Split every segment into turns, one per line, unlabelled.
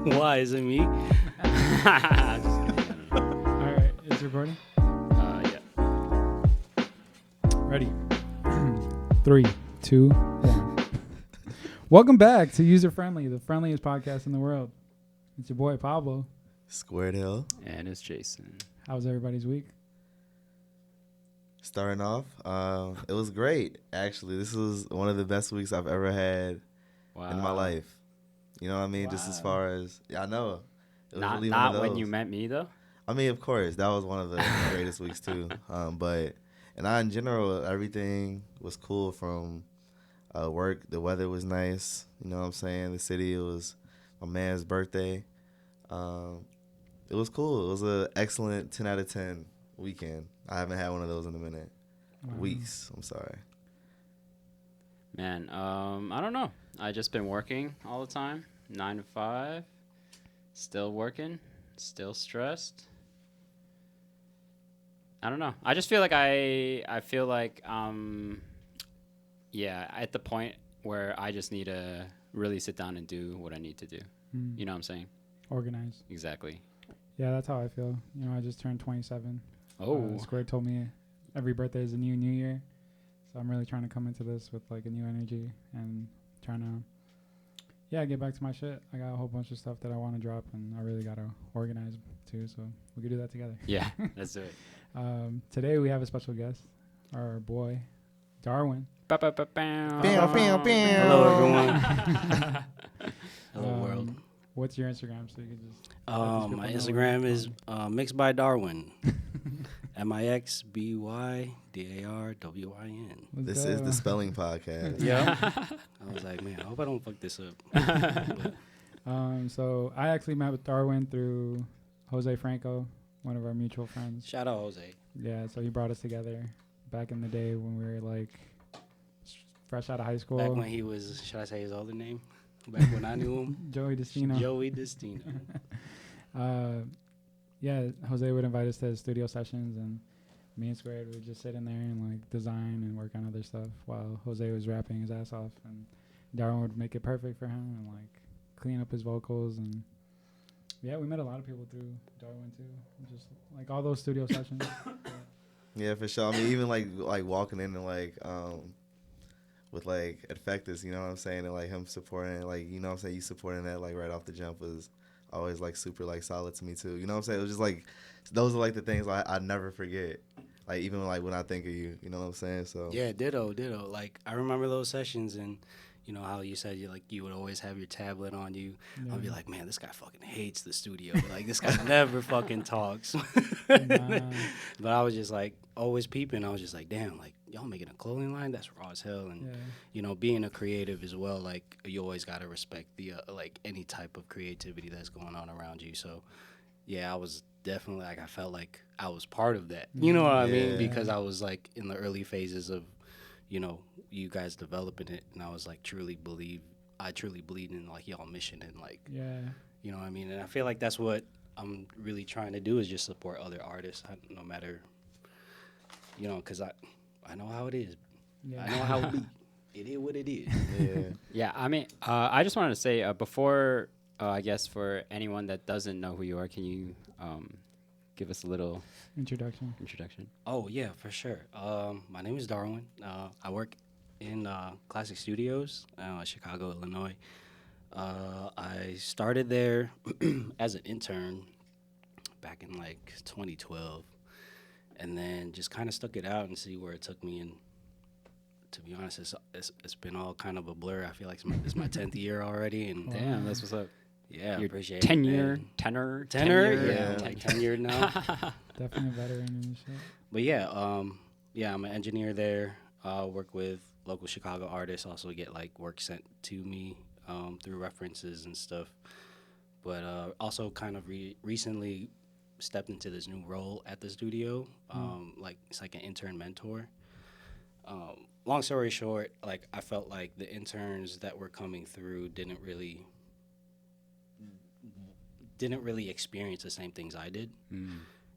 Why is it me?
All right, it's recording.
Yeah.
Ready? 3, 2, 1. Welcome back to Usr Frndly, the friendliest podcast in the world. It's your boy Pablo.
Squared Hill.
And it's Jason.
How was everybody's week?
Starting off, it was great. Actually, this was one of the best weeks I've ever had in my life. You know what I mean? Just as far as I know. It was
Not
really
not
one of
when
those.
you met me though.
I mean, of course, that was one of the greatest weeks too. In general, everything was cool from work. The weather was nice. You know what I'm saying? The city. It was my man's birthday. It was cool. It was an excellent 10 out of 10 weekend. I haven't had one of those in a minute. Weeks. I'm sorry.
Man, I don't know. I just been working all the time, 9 to 5. Still working, still stressed. I don't know. I just feel like I feel like at the point where I just need to really sit down and do what I need to do. You know what I'm saying?
Organized.
Exactly.
Yeah, that's how I feel. You know, I just turned 27.
Oh.
Squared told me every birthday is a new year. So I'm really trying to come into this with like a new energy and trying to, get back to my shit. I got a whole bunch of stuff that I want to drop and I really got to organize too. So we could do that together.
Yeah, let's do it.
Today we have a special guest, our boy, Darwin.
Hello,
Hello,
everyone. Hello, world.
What's your Instagram so you can just...
My Instagram is Mixed by Darwin. MIXBYDARWIN.
This is the spelling podcast.
Yeah. I was like, man, I hope I don't fuck this up.
So I actually met with Darwin through Jose Franco, one of our mutual friends.
Shout out, Jose.
Yeah, so he brought us together back in the day when we were like fresh out of high school.
Back when he was, should I say his other name? Back when I knew him?
Joey Destino.
Joey Destino.
Jose would invite us to his studio sessions, and me and Squared would just sit in there and like design and work on other stuff while Jose was rapping his ass off, and Darwin would make it perfect for him and like clean up his vocals. And yeah, we met a lot of people through Darwin too, just like all those studio sessions.
Yeah, for sure. I mean, even like walking in and like with like Effectus, you know what I'm saying, and like him supporting it, like, you know what I'm saying, you supporting that like right off the jump was always like super like solid to me too. You know what I'm saying? It was just like those are like the things I never forget. Like even like when I think of you, you know what I'm saying? So
yeah, ditto. Like I remember those sessions, and you know how you said you would always have your tablet on you.
Yeah.
I'd be like, man, this guy fucking hates the studio. Like this guy never fucking talks.
Nah.
But I was just like always peeping. I was just like, damn, like y'all making a clothing line? That's raw as hell. And you know, being a creative as well, like you always gotta respect the like any type of creativity that's going on around you. So yeah, I was definitely like I felt like I was part of that. You know what I mean? Because I was like in the early phases of, you know, you guys developing it, and I was like truly believe in like y'all mission and like you know what I mean. And I feel like that's what I'm really trying to do is just support other artists, no matter, you know, because I know how it is. I know how it be. It is what it is. Yeah. I mean, I just wanted to say before, I guess for anyone that doesn't know who you are, can you give us a little
Introduction.
Oh, yeah, for sure. My name is Darwin. I work in Classick Studios, Chicago, Illinois. I started there as an intern back in like 2012, and then just kind of stuck it out and see where it took me. And to be honest, it's been all kind of a blur. I feel like it's my 10th year already. And
Damn,
that's what's up. Yeah,
You're
appreciate
tenure,
it.
tenor.
Yeah, like tenured now.
Definitely a veteran and shit.
But yeah, I'm an engineer there. Work with local Chicago artists. Also get like work sent to me through references and stuff. But also kind of recently stepped into this new role at the studio. Like it's like an intern mentor. Long story short, like I felt like the interns that were coming through didn't really experience the same things I did.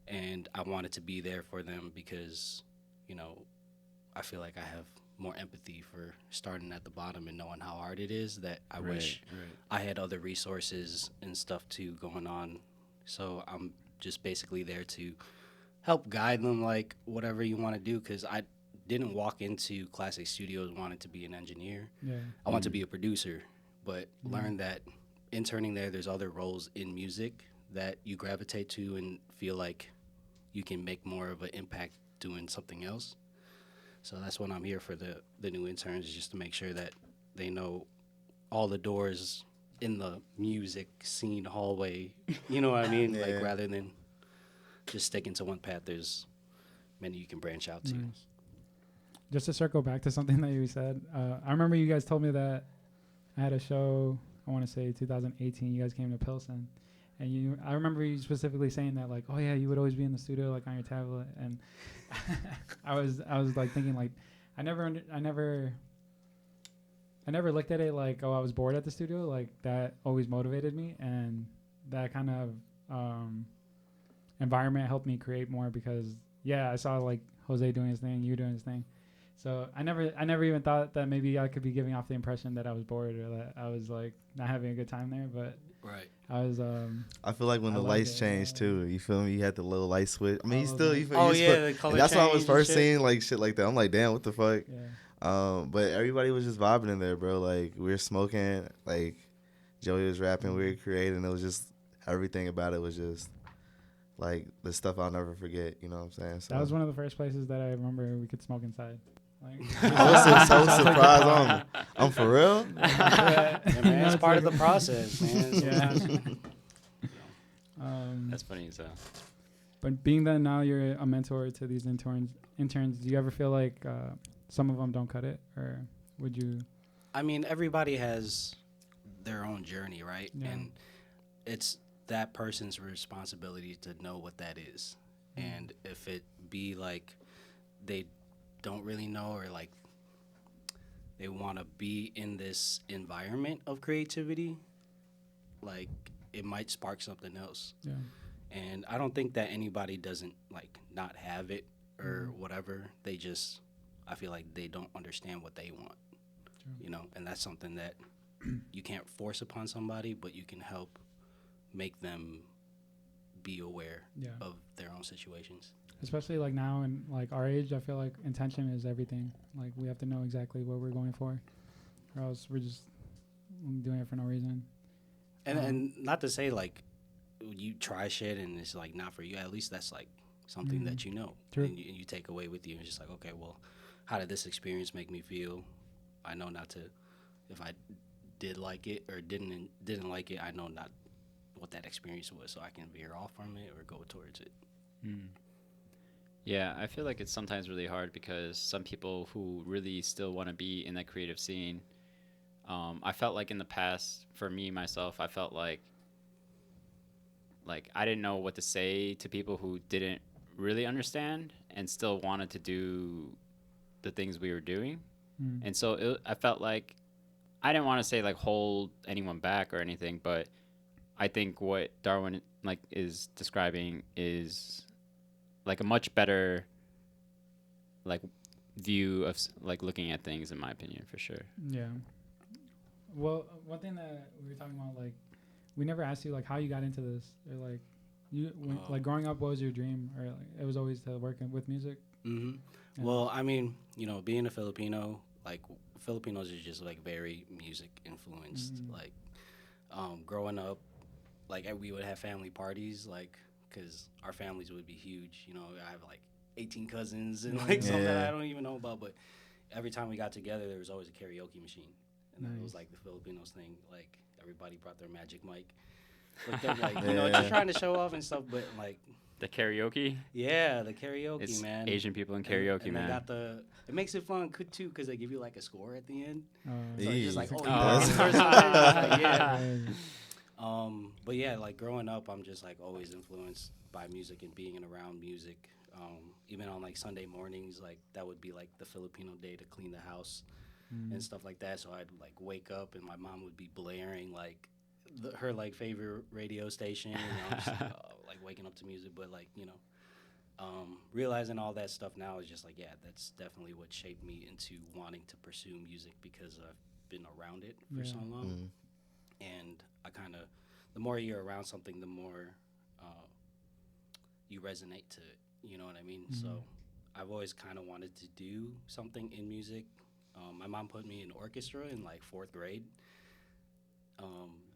And I wanted to be there for them because, you know, I feel like I have more empathy for starting at the bottom and knowing how hard it is, that I
Right,
wish
right.
I had other resources and stuff too going on. So I'm just basically there to help guide them, like whatever you want to do, because I didn't walk into Classick Studios wanting to be an engineer.
Yeah.
I want to be a producer, but learn that interning there's other roles in music that you gravitate to and feel like you can make more of an impact doing something else. So that's what I'm here for the new interns, is just to make sure that they know all the doors in the music scene hallway. You know what I mean?
Yeah.
Like, rather than just sticking to one path, there's many you can branch out to.
Nice. Just to circle back to something that you said, I remember you guys told me that I had a show, I want to say 2018, you guys came to Pilsen. And I remember you specifically saying that, like, oh yeah, you would always be in the studio, like on your tablet. And I was like thinking, like, I never looked at it like, oh, I was bored at the studio. Like, that always motivated me, and that kind of environment helped me create more, because I saw like Jose doing his thing, you doing his thing. So I never even thought that maybe I could be giving off the impression that I was bored or that I was like not having a good time there. But
Right.
I was.
I feel like when the lights changed too, you feel me? You had the little light switch. I mean, you
the
feel,
color
that's why I was
change
first
and shit.
seeing like shit like that. I'm like, damn, what the fuck?
Yeah.
But everybody was just vibing in there, bro. Like, we were smoking, like Joey was rapping, we were creating. It was just, everything about it was just like the stuff I'll never forget. You know what I'm saying? So
That was one of the first places that I remember we could smoke inside. Like,
I was so surprised on me. I'm for real?
Yeah, man, it's part of the process, man.
That's funny as hell.
But being that now you're a mentor to these interns, do you ever feel like some of them don't cut it, or would you?
I mean, everybody has their own journey, right?
Yeah.
And it's that person's responsibility to know what that is. And if it be like they don't really know, or like they want to be in this environment of creativity, like it might spark something else.
Yeah.
And I don't think that anybody doesn't like not have it or whatever. They just, I feel like they don't understand what they want, you know, and that's something that you can't force upon somebody, but you can help make them be aware of their own situations.
Especially like now and like our age, I feel like intention is everything. Like, we have to know exactly what we're going for, or else we're just doing it for no reason.
And not to say like you try shit and it's like not for you. At least that's like something that you know.
True.
And you take away with you. And it's just like, okay, well, how did this experience make me feel? I know not to. If I did like it or didn't like it, I know not what that experience was, so I can veer off from it or go towards it.
Yeah, I feel like it's sometimes really hard because some people who really still want to be in that creative scene, I felt like in the past, for me, myself, I felt like I didn't know what to say to people who didn't really understand and still wanted to do the things we were doing. And so I felt like I didn't want to say like hold anyone back or anything, but I think what Darwin like is describing is like a much better like view of like looking at things, in my opinion, for sure.
Yeah. Well, one thing that we were talking about, like, we never asked you like how you got into this, or like like growing up, what was your dream, or like it was always to work with music.
Yeah. Well, I mean, you know, being a Filipino, like Filipinos are just like very music influenced. Like, growing up, like we would have family parties, like, because our families would be huge. You know, I have like 18 cousins and like some that I don't even know about. But every time we got together, there was always a karaoke machine, and it was like the Filipinos thing. Like, everybody brought their magic mic. But then, like, you know, just trying to show off and stuff. But like
The karaoke?
Yeah, the karaoke,
It's
man.
Asian people in karaoke,
and
man.
They got it makes it fun, too, because they give you like a score at the end. So
Yeah.
it's just like, but yeah, like growing up, I'm just like always influenced by music and being around music. Even on like Sunday mornings, like that would be like the Filipino day to clean the house and stuff like that. So I'd like wake up and my mom would be blaring like her like favorite radio station. You know, just, like waking up to music, but like, you know, realizing all that stuff now is just like, yeah, that's definitely what shaped me into wanting to pursue music because I've been around it for so long. And I kind of, the more you're around something, the more you resonate to it. You know what I mean? So I've always kind of wanted to do something in music. My mom put me in orchestra in like 4th grade.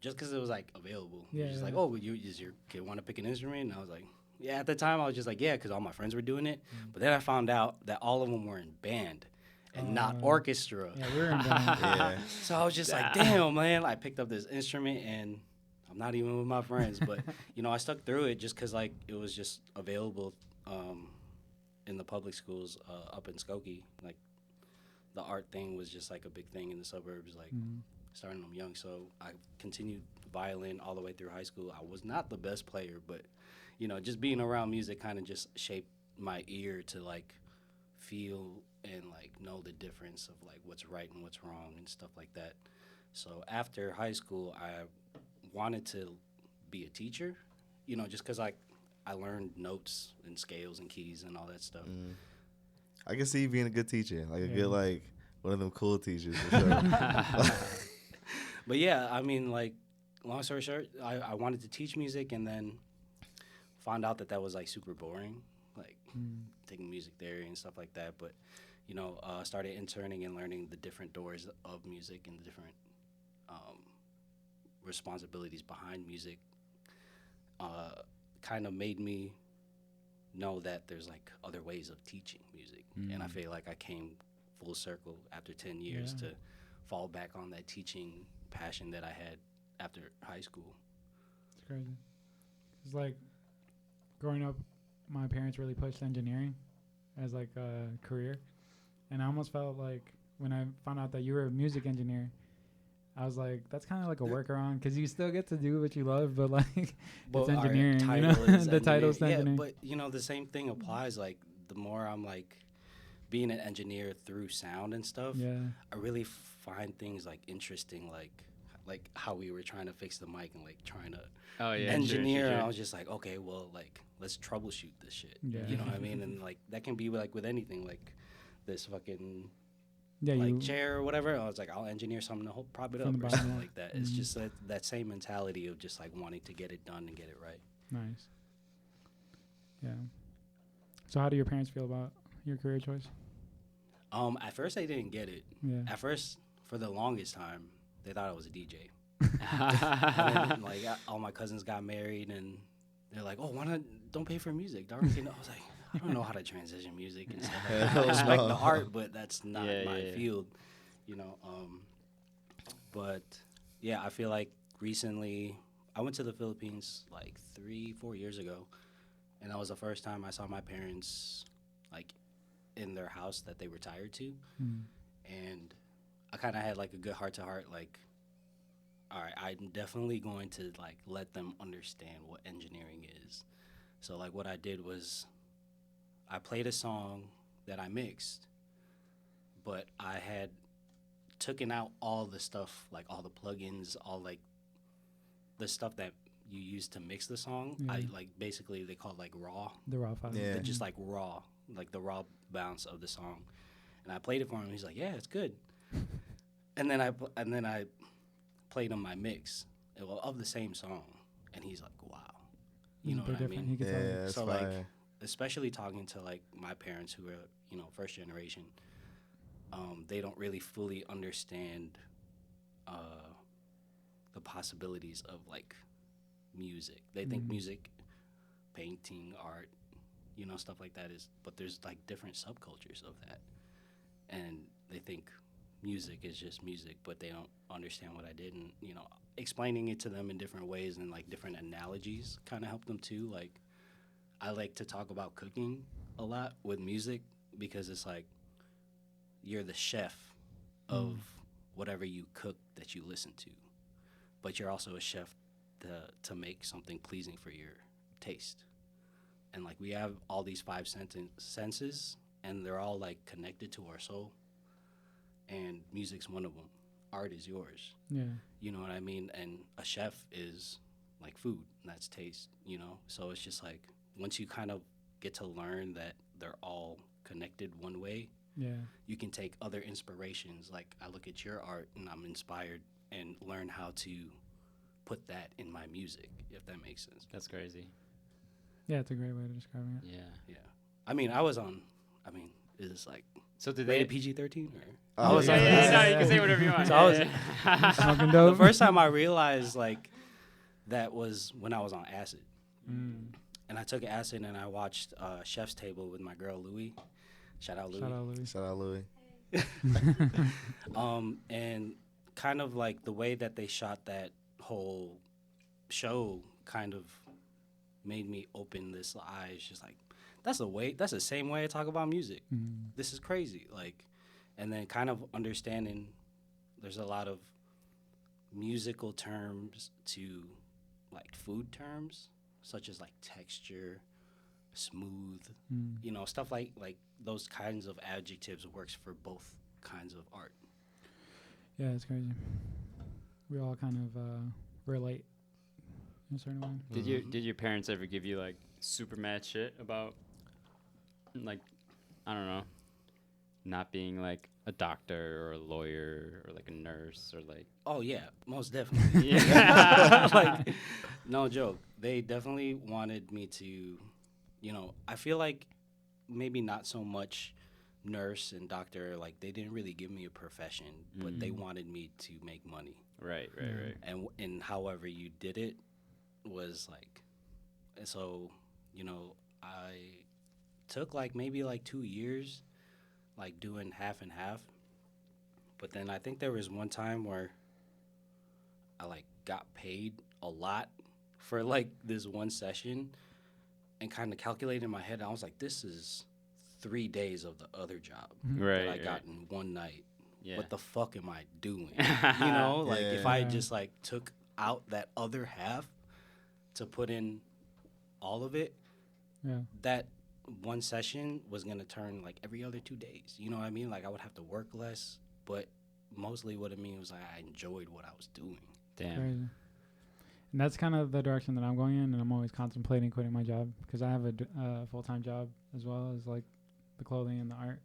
Just because it was like available. Yeah, just like, oh, does your kid want to pick an instrument? And I was like, yeah. At the time, I was just like, yeah, because all my friends were doing it. But then I found out that all of them were in band and not orchestra.
Yeah, we were in band.
So I was just like, damn, man. I picked up this instrument and I'm not even with my friends. But, you know, I stuck through it just because, like, it was just available in the public schools up in Skokie. Like, the art thing was just, like, a big thing in the suburbs, like, starting them young. So I continued violin all the way through high school. I was not the best player, but, you know, just being around music kind of just shaped my ear to, like, feel and, like, know the difference of, like, what's right and what's wrong and stuff like that. So after high school, I wanted to be a teacher, you know, just because, like, I learned notes and scales and keys and all that stuff.
I can see you being a good teacher, like a good, like, one of them cool teachers for sure.
But yeah, I mean, like, long story short, I wanted to teach music and then found out that was, like, super boring, like, taking music theory and stuff like that. But, you know, started interning and learning the different doors of music and the different responsibilities behind music. Kind of made me know that there's, like, other ways of teaching music. And I feel like I came full circle after 10 years to fall back on that teaching passion that I had after high school.
It's crazy. It's like growing up, my parents really pushed engineering as like a career, and I almost felt like when I found out that you were a music engineer, I was like, that's kind of like a workaround because you still get to do what you love, but like it's engineering. You know? The title's engineering.
But you know, the same thing applies. Like the more I'm like being an engineer through sound and stuff, I really find things like interesting, like how we were trying to fix the mic and like trying to engineer. Sure. I was just like, okay, well, like let's troubleshoot this shit. You know what I mean? And like that can be like with anything, like this fucking chair or whatever. I was like, I'll engineer something to prop it up or something like that. It's just that same mentality of just like wanting to get it done and get it right.
Nice. Yeah. So how do your parents feel about your career choice?
At first they didn't get it. At first, for the longest time, they thought I was a DJ. And then, like, all my cousins got married, and they're like, "Oh, don't pay for music, Darwin Derequito." I was like, I don't know how to transition music and stuff like that. I respect the art, but that's not my field, you know. But yeah, I feel like recently I went to the Philippines like 3-4 years ago, and that was the first time I saw my parents like in their house that they retired to, and I kind of had like a good heart-to-heart, like, all right, I'm definitely going to like let them understand what engineering is. So like what I did was I played a song that I mixed, but I had taken out all the stuff, like all the plugins, all like the stuff that you use to mix the song. I like basically they call it like raw.
The raw file.
Yeah. Just like raw, like the raw bounce of the song. And I played it for him. He's like, yeah, it's good. And then I played him my mix of the same song, and he's like, wow, you know what I mean?
Yeah,
so like, especially talking to like my parents who are, you know, first generation, they don't really fully understand the possibilities of like music. They think music, painting, art, you know, stuff like that but there's like different subcultures of that, and they think music is just music, but they don't understand what I did. And, you know, explaining it to them in different ways and like different analogies kind of helped them too. Like, I like to talk about cooking a lot with music because it's like you're the chef of whatever you cook that you listen to, but you're also a chef to make something pleasing for your taste. And like we have all these 5 senses, and they're all like connected to our soul. And music's one of them. Art is yours. Yeah. You know what I mean? And a chef is like food, and that's taste, you know? So it's just like once you kind of get to learn that they're all connected one way, you can take other inspirations. Like I look at your art and I'm inspired and learn how to put that in my music, if that makes sense.
That's crazy.
Yeah, it's a great way to describe it.
Yeah.
I mean, is this like
So did
rated
they?
PG-13 or?
Oh,
No, you can say whatever you want.
So I was
Smoking
the
dope.
first time I realized like that was when I was on acid. And I took acid and I watched Chef's Table with my girl Louie. Shout out Louie.
Shout out Louis.
And kind of like the way that they shot that whole show kind of made me open this eyes, just like that's the same way I talk about music. This is crazy. Like, and then kind of understanding there's a lot of musical terms to like food terms, such as like texture, smooth, stuff like those kinds of adjectives works for both kinds of art.
Yeah, it's crazy. We all kind of relate in a certain way.
Did your parents ever give you like super mad shit about like, I don't know, not being like a doctor or a lawyer or like a nurse or like?
Oh yeah, most definitely.
Yeah.
Like, no joke. They definitely wanted me to, I feel like maybe not so much nurse and doctor, like they didn't really give me a profession, but they wanted me to make money.
Right.
And however you did it was like, and so, I took like maybe like 2 years, like doing half and half. But then I think there was one time where I like got paid a lot for like this one session and kind of calculated in my head. I was like, this is 3 days of the other job that I got in one night.
Yeah.
What the fuck am I doing? If I just like took out that other half to put in all of it, that one session was going to turn like every other 2 days. You know what I mean? Like I would have to work less, but mostly what it mean was like I enjoyed what I was doing.
Damn.
Crazy. And that's kind of the direction that I'm going in, and I'm always contemplating quitting my job because I have a full-time job as well as like the clothing and the art,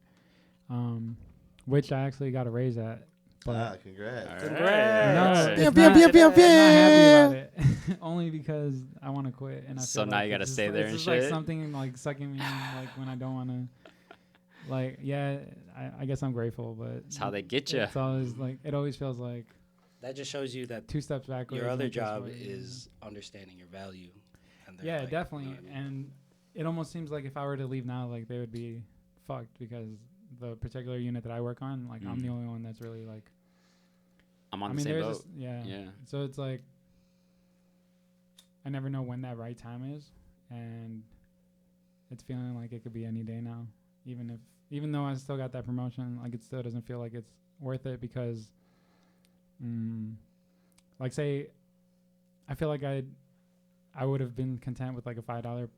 which I actually got a raise at. But
Congrats.
Congrats.
I'm not happy about it. Only because I want to quit, and I
So
feel
now
like
you gotta
it's
stay
just,
there
it's
and
just
shit?
like something like sucking me in, like when I don't want to. Like I guess I'm grateful, but
That's how they get you.
It's always like it always feels like
That just shows you that
2 steps backwards.
your other
like this
job
way.
is understanding your value. And they're
Yeah,
like,
definitely.
you know what I mean?
And it almost seems like if I were to leave now, like they would be fucked because the particular unit that I work on, like I'm the only one that's really like.
I'm on the same boat.
Yeah. So it's like I never know when that right time is, and it's feeling like it could be any day now. Even though I still got that promotion, like it still doesn't feel like it's worth it because, like say, I feel like I would have been content with like a $5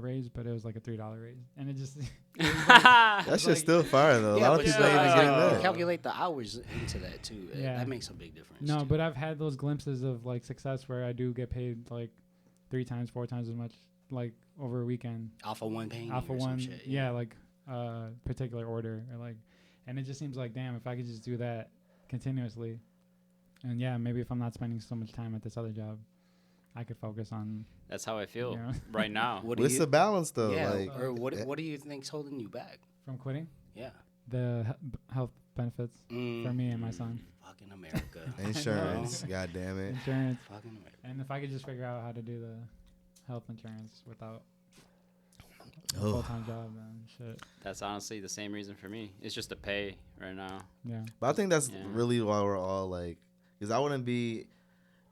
raise, but it was like a $3 raise, and it just
That shit's still fire though. A lot of
but
people ain't even getting that.
calculate the hours into that too.
Yeah.
That makes a big difference.
No,
too.
but I've had those glimpses of like success where I do get paid like 3 times, 4 times as much, like over a weekend.
Alpha 1 painting
Alpha
or some
1,
shit.
yeah, like particular order or like, and it just seems like damn, if I could just do that continuously, and yeah, maybe if I'm not spending so much time at this other job, I could focus on.
That's how I feel
Yeah.
right now.
What's the balance though?
Yeah,
Like,
or what do you think's holding you back?
From quitting
Yeah.
the health benefits for me and my son.
Fucking America.
insurance, god damn it.
Insurance.
Fucking America.
And if I could just figure out how to do the health insurance without a
Oh.
full-time job, then shit.
That's honestly the same reason for me. It's just the pay right now.
Yeah.
But I think that's
Yeah.
really why we're all like, because I wouldn't be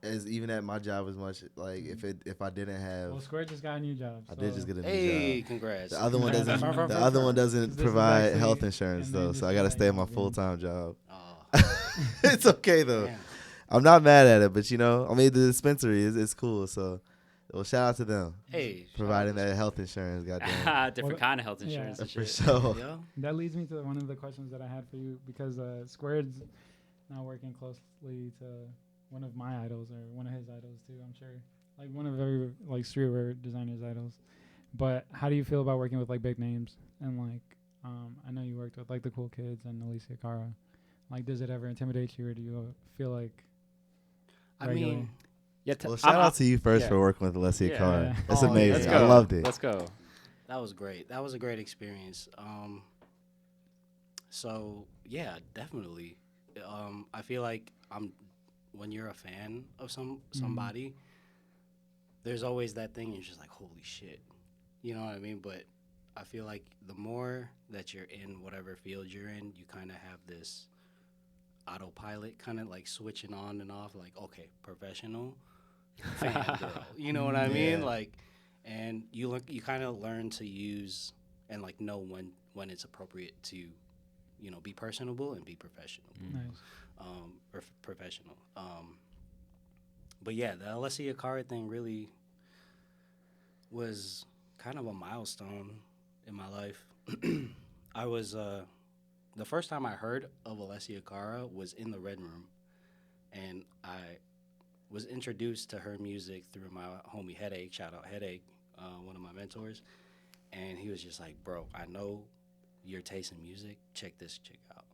as even at my job as much like if I didn't have.
Well, Square just got a new job.
I did just get a new
Hey,
job.
congrats.
The other one doesn't.
Far, far,
The
far,
other
far.
one doesn't
This is
provide
actually-
health insurance
and then
though,
just
so I gotta
like,
stay at my
yeah.
full time job.
Oh,
It's okay though.
damn.
I'm not mad at it, but I mean the dispensary is cool. So, well, shout out to them
Hey,
providing that health insurance. Goddamn.
Different kind of health insurance
Yeah.
and
For
shit.
sure.
Yo.
That leads me to one of the questions that I had for you because Squared's now working closely to one of my idols or one of his idols too. I'm sure, like one of every like streetwear designer's idols, But how do you feel about working with like big names and like I know you worked with like the Cool Kids and Alicia Cara. Like, does it ever intimidate you, or do you feel like?
I mean,
Yeah.
Well, shout out to you first
yeah.
for working with Alessia
Yeah.
Carr.
Yeah.
That's
Oh,
amazing.
Let's
I
go.
loved it.
Let's go.
that was great. That was a great experience. So yeah, definitely. I feel like when you're a fan of somebody, there's always that thing. You're just like, holy shit, you know what I mean? But I feel like the more that you're in whatever field you're in, you kind of have this autopilot, kind of like switching on and off. Like, okay, professional, fan girl. You know what I mean?
Yeah.
Like, and you kind of learn to use and like know when it's appropriate to, you know, be personable and be professional,
Nice.
or professional. But yeah, the Alessia Cara thing really was kind of a milestone in my life. I was the first time I heard of Alessia Cara was in the Red Room, and I was introduced to her music through my homie Headache. Shout out Headache, one of my mentors, and he was just like, "Bro, I know your taste in music. Check this chick out."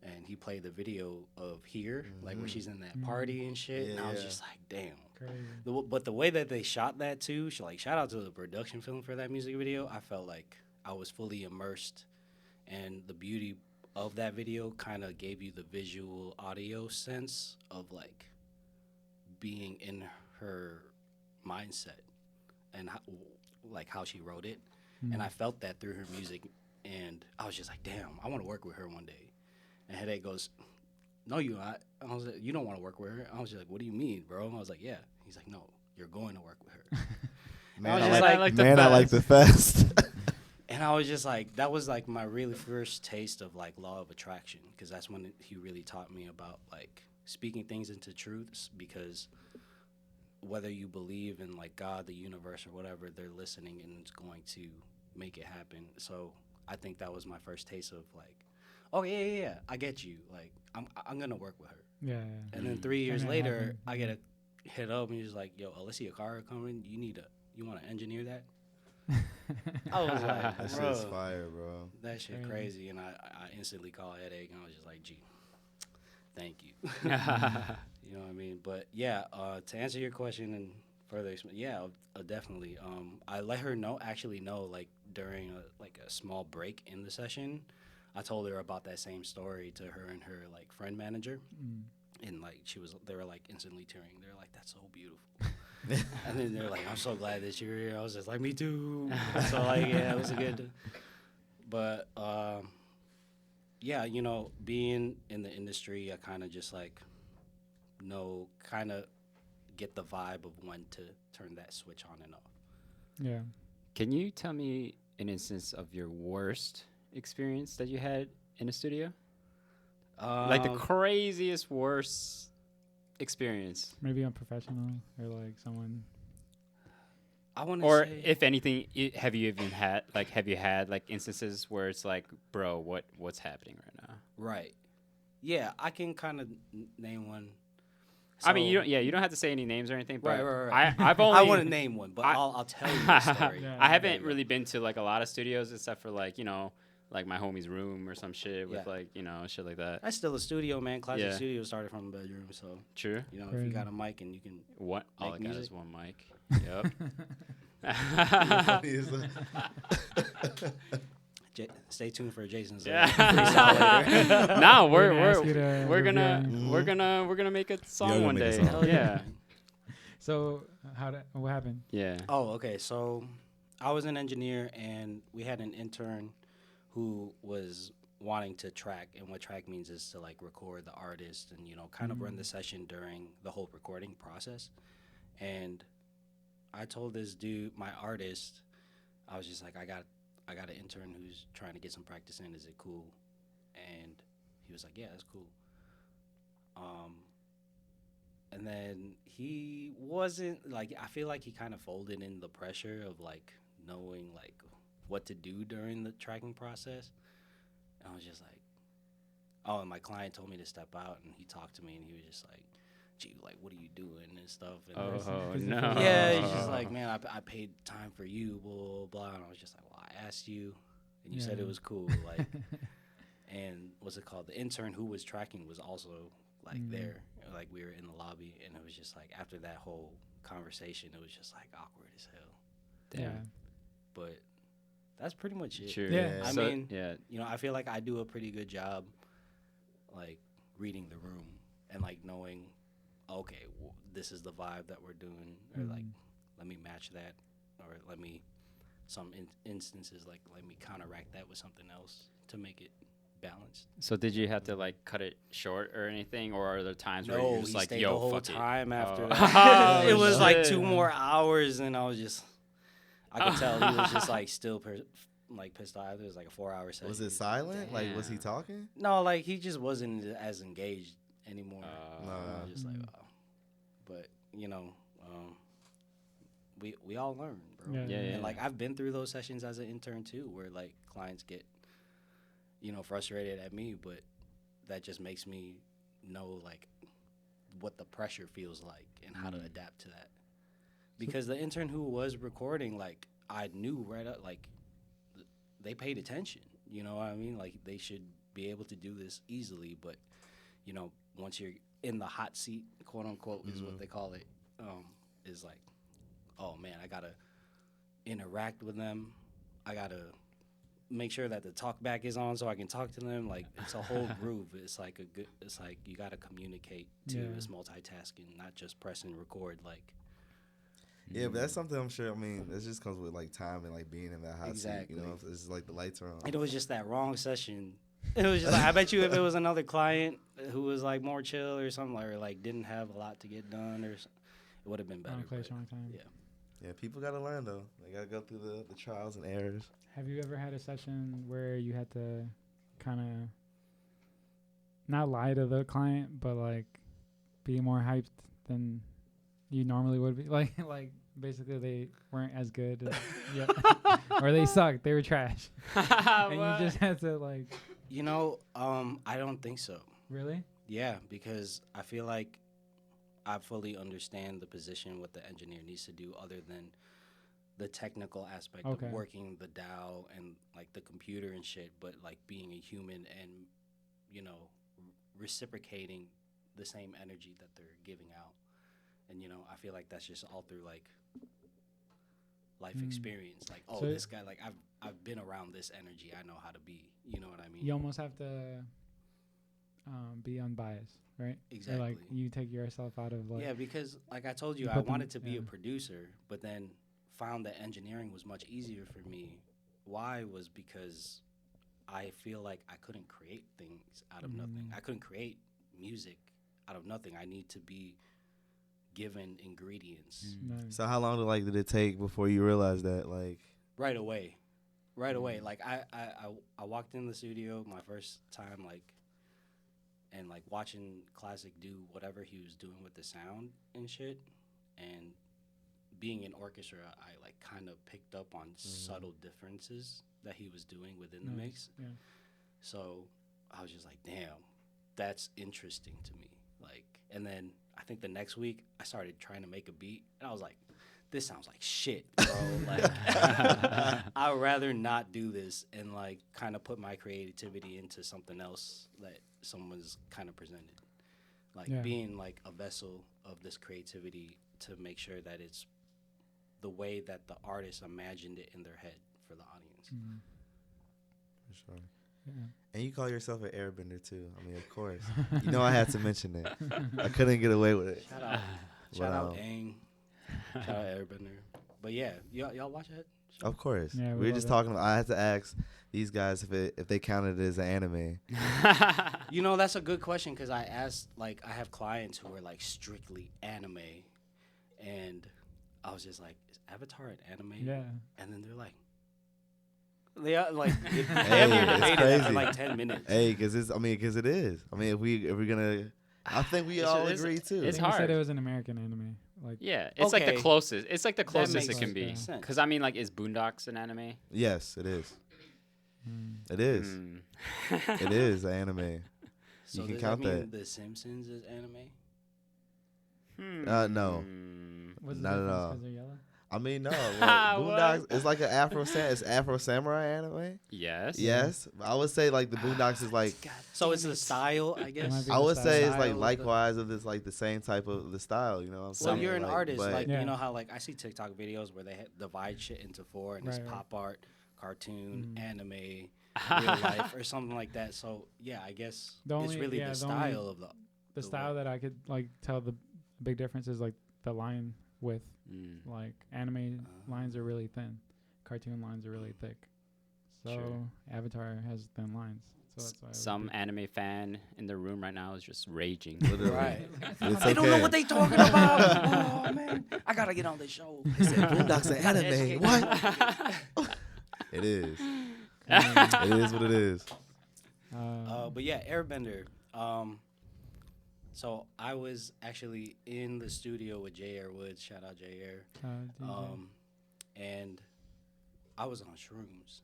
And he played the video of Here, like where she's in that party and shit, and I was
Yeah.
just like, "Damn."
Crazy.
But the way that they shot that too, like shout out to the production film for that music video. I felt like I was fully immersed, and the beauty of that video kind of gave you the visual audio sense of like being in her mindset and how she wrote it. And I felt that through her music, and I was just like, damn, I want to work with her one day. And Headache goes, no, you not. I was like, you don't want to work with her. I was just like, what do you mean, bro? I was like, yeah. He's like, no, you're going to work with her.
Man,
I was
I
just
like,
like,
I like the fest.
and I was just like, that was like my really first taste of like law of attraction, because that's when he really taught me about like speaking things into truths, because whether you believe in like God, the universe, or whatever, they're listening and it's going to make it happen. So I think that was my first taste of like, oh yeah, I get you. Like I'm gonna work with her.
Yeah.
And then 3 years
And it
later,
happened.
I get a hit up and he's like, yo, Alessia Cara coming. You want to engineer that? I was like,
That
bro,
shit's fire, bro.
that shit
Crazy.
crazy. And I instantly called Headache, and I was just like, gee, thank you. You know what I mean? But yeah, to answer your question and further, yeah, definitely. I let her actually know, like during a small break in the session, I told her about that same story to her and her like friend manager, and like they were like instantly tearing. They were like, that's so beautiful. And then they're like, I'm so glad that you're here. I was just like, me too. So like, yeah, it was a good. But yeah, you know, being in the industry, I kind of just like get the vibe of when to turn that switch on and off.
Yeah.
Can you tell me an instance of your worst experience that you had in a studio? Like the craziest, worst experience.
Maybe unprofessional or like someone.
I want to
Or
say,
if anything, have you had like instances where it's like, bro, what's happening right now?
right, yeah, I can kind of name one.
I mean,
So-
you don't have to say any names or anything, but
Right.
I've only
I want to name one, but I'll tell you the story.
Yeah.
I haven't really been to like a lot of studios except for like, you know, like my homie's room or some shit with
Yeah.
like, you know, shit like that.
That's still a studio, man. Classic
Yeah.
Studios started from a bedroom, so
True.
you know if
Crazy.
you got a mic and you can.
What? All I
Make
got is
music?
one mic. Yep.
Stay tuned for Jason's.
Yeah.
freestyle later.
No,
We're gonna ask you to
we're
review.
gonna make a song
gonna
one
make a
day.
song.
Hell yeah.
So what happened?
Yeah.
Oh, okay. So I was an engineer, and we had an intern who was wanting to track, and what track means is to like record the artist and you know kind of run the session during the whole recording process. And I told this dude, my artist, I was just like, I got an intern who's trying to get some practice in. Is it cool? And he was like, yeah, that's cool. And then he wasn't like, I feel like he kind of folded in the pressure of like knowing like what to do during the tracking process. And I was just like, oh, and my client told me to step out, and he talked to me, and he was just like, to you, like, what are you doing and stuff. And
Oh,
Is it
no.
for-
yeah, it's just like, man, I paid time for you, blah, blah, blah. And I was just like, well, I asked you, and you said it was cool. Like, and what's it called? The intern who was tracking was also, like, there. Like, we were in the lobby, and it was just like, after that whole conversation, it was just, like, awkward as hell.
Damn.
Yeah.
But that's pretty much it.
Sure.
Yeah.
I
So,
mean,
yeah.
you know, I feel like I do a pretty good job, like, reading the room and, like, knowing, okay, this is the vibe that we're doing, or, like, let me match that, or let me, some instances, like, let me counteract that with something else to make it balanced.
So did you have to like cut it short or anything, or are there times where
No,
you're just
he
like,
stayed
yo,
the whole
fuck
time
it?
after
Oh.
that. It was like
shit.
2 more hours, and I was just, I could tell he was just like still pissed off. It was like a 4-hour session.
Was it silent? Like, was he
Damn.
talking?
No, like he just wasn't as engaged anymore.
No.
I was just like, oh. But you know, we all learn, bro.
Yeah.
And like I've been through those sessions as an intern too, where like clients get, you know, frustrated at me, but that just makes me know like what the pressure feels like and how to adapt to that. Because the intern who was recording, like I knew right up, like they paid attention. You know what I mean? Like they should be able to do this easily, but you know, once you're in the hot seat, quote unquote, is what they call it, is like, oh man, I gotta interact with them. I gotta make sure that the talk back is on so I can talk to them. Like it's a whole groove. It's like it's like you gotta communicate too.
Yeah.
It's multitasking, not just press and record. Like
Yeah, but that's something I'm sure. I mean, it just comes with like time and like being in that hot
Exactly.
seat. You know, it's just like the lights are on.
it was just that wrong session. It was just like, I bet you if it was another client who was like more chill or something, or like didn't have a lot to get done, or it would have been better.
Wrong place,
but
wrong time.
yeah.
Yeah, people gotta learn though. They gotta go through the trials and errors.
Have you ever had a session where you had to kind of not lie to the client, but like be more hyped than you normally would be? Like basically they weren't as good, or they sucked. They were trash, and you just had to like.
You know, I don't think so.
Really?
Yeah, because I feel like I fully understand the position, what the engineer needs to do, other than the technical aspect
Okay.
of working the DAO and like the computer and shit, but like being a human and, you know, reciprocating the same energy that they're giving out. And, you know, I feel like that's just all through like life experience. Like, oh,
So
this guy, like I've been around this energy. I know how to be. You know what I mean?
You almost have to be unbiased, right?
Exactly.
Or like you take yourself out of like.
Yeah, because like I told you,
You
I
put them-
wanted to be a
yeah.
producer, but then found that engineering was much easier for me. Why was because I feel like I couldn't create things out of nothing. I couldn't create music out of nothing. I need to be given ingredients
Nice.
So how long did it take before you realized that? Like,
right away. Right away. Like I walked in the studio my first time, like, and like watching Classick do whatever he was doing with the sound and shit, and being in orchestra, I like kind of picked up on subtle differences that he was doing within the mix.
Yeah.
So I was just like, damn, that's interesting to me. Like, and then I think the next week I started trying to make a beat, and I was like, this sounds like shit, bro. Like, I'd rather not do this and like kind of put my creativity into something else that someone's kind of presented. Like being like a vessel of this creativity to make sure that it's the way that the artist imagined it in their head for the audience.
for sure.
Yeah.
And you call yourself an airbender too. I mean, of course. You know I had to mention that. I couldn't get away with it.
Shout out Aang. Shout out Airbender. But yeah, y'all watch that?
Of course.
Yeah,
we
we
were
love
just
it.
talking about, I had to ask these guys if they counted it as an anime.
You know, that's a good question because I asked, like, I have clients who are like strictly anime, and I was just like, is Avatar an anime?
Yeah.
And then they're like, they are like,
Hey,
it's
it's
after
crazy.
like 10 minutes.
Hey, because it is. I mean, if we're gonna, I think we all agree too.
It's
I think you said
hard.
it was an American anime. Like.
Yeah, it's like
Okay.
the closest. It's like the closest
makes
it can be.
sense.
Because I mean, like, is Boondocks an anime?
Yes, it is.
Mm.
It is.
Mm.
It is an anime.
So
you can
does
count
that mean
that.
The Simpsons is anime?
No,
What's the
not at
difference?
all.
'Cause they're yellow?
I mean, no.
What?
Boondocks is like an it's Afro samurai anime.
Yes.
Yes, I would say like the Boondocks is like.
So it's the style, I guess.
be
I
the
would
style.
say it's like
Style,
likewise of this like the same type of the style. You know what I'm
So
saying?
you're an artist,
but-
like
Yeah.
you know how like I see TikTok videos where they divide shit into 4 and it's
Right, right.
pop art, cartoon,
Mhm.
anime, real life, or something like that. So yeah, I guess
The
it's
only-
really
yeah,
the
the only-
style of
The
the
style
way.
that I could like tell the big difference is like the line width.
Mm.
Like anime lines are really thin, cartoon lines are really thick. So
Sure.
Avatar has thin lines. So that's why. I would
Some
pick-
anime fan in the room right now is just raging.
Literally.
Right.
It's
They don't know
okay.
what they talking about. Oh man, I gotta get on the show.
He said Boondocks are
Gotta
anime.
educate
What? It is.
Um,
It is what it is.
But yeah, Airbender. So I was actually in the studio with J. Air Woods. Shout out J. Air.
DJ.
And I was on shrooms.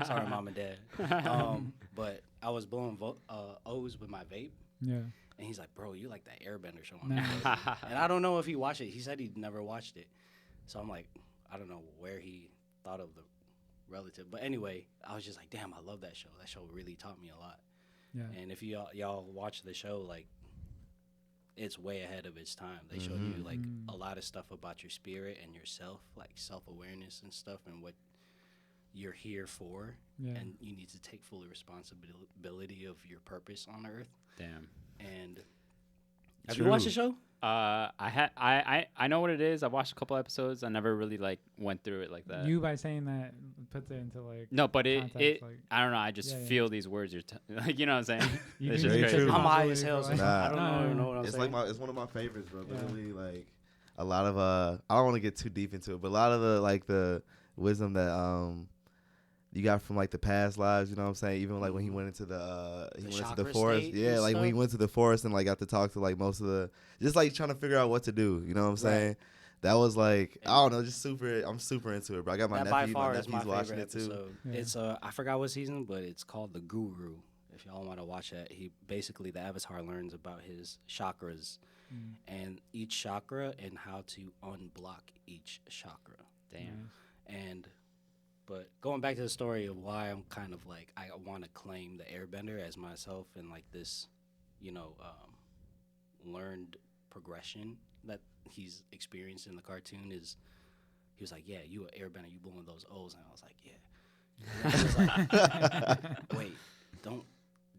Sorry, mom and dad. But I was blowing O's with my vape,
yeah.
and he's like, "Bro, you like that Airbender show?" on
Nice.
Netflix?" And I don't know if he watched it. He said he never watched it, so I'm like, I don't know where he thought of the relative. But anyway, I was just like, "Damn, I love that show. That show really taught me a lot."
Yeah.
And if y'all watch the show, like, it's way ahead of its time. They showed you like a lot of stuff about your spirit and yourself, like self-awareness and stuff, and what you're here for,
Yeah.
and you need to take full responsibility of your purpose on Earth.
Damn.
And have you watched the show?
I know what it is. I watched a couple episodes. I never really like went through it like that.
You by saying that puts it into like.
No, but
context,
it
like-
I don't know. I just
Yeah, yeah.
feel these words. You're like, you know what I'm saying?
You
It's
do
just
take
crazy.
I'm high
responsibility
as hell,
for,
so
like-
Nah.
I don't know what I'm
It's
saying.
like it's one of my favorites, bro.
Yeah.
Literally, like a lot of I don't want to get too deep into it, but a lot of the wisdom that you got from like the past lives, you know what I'm saying? Even like when he went into the
chakra
forest,
state
yeah,
and
like when he
stuff?
went to the forest and like got to talk to like most of the just like trying to figure out what to do, you know what I'm saying? That was like I don't know, just super. I'm super into it, bro. I got my
That by
nephew,
far
my
is my
nephew's watching
favorite
it too.
episode.
Yeah.
It's I forgot what season, but it's called The Guru. If y'all want to watch that, he basically the avatar learns about his chakras and each chakra and how to unblock each chakra.
Damn.
And but going back to the story of why I'm kind of like I want to claim the Airbender as myself and like this, learned progression that he's experienced in the cartoon is he was like, yeah, you an Airbender, you blowing those O's, and I was like, yeah. And I was like, wait,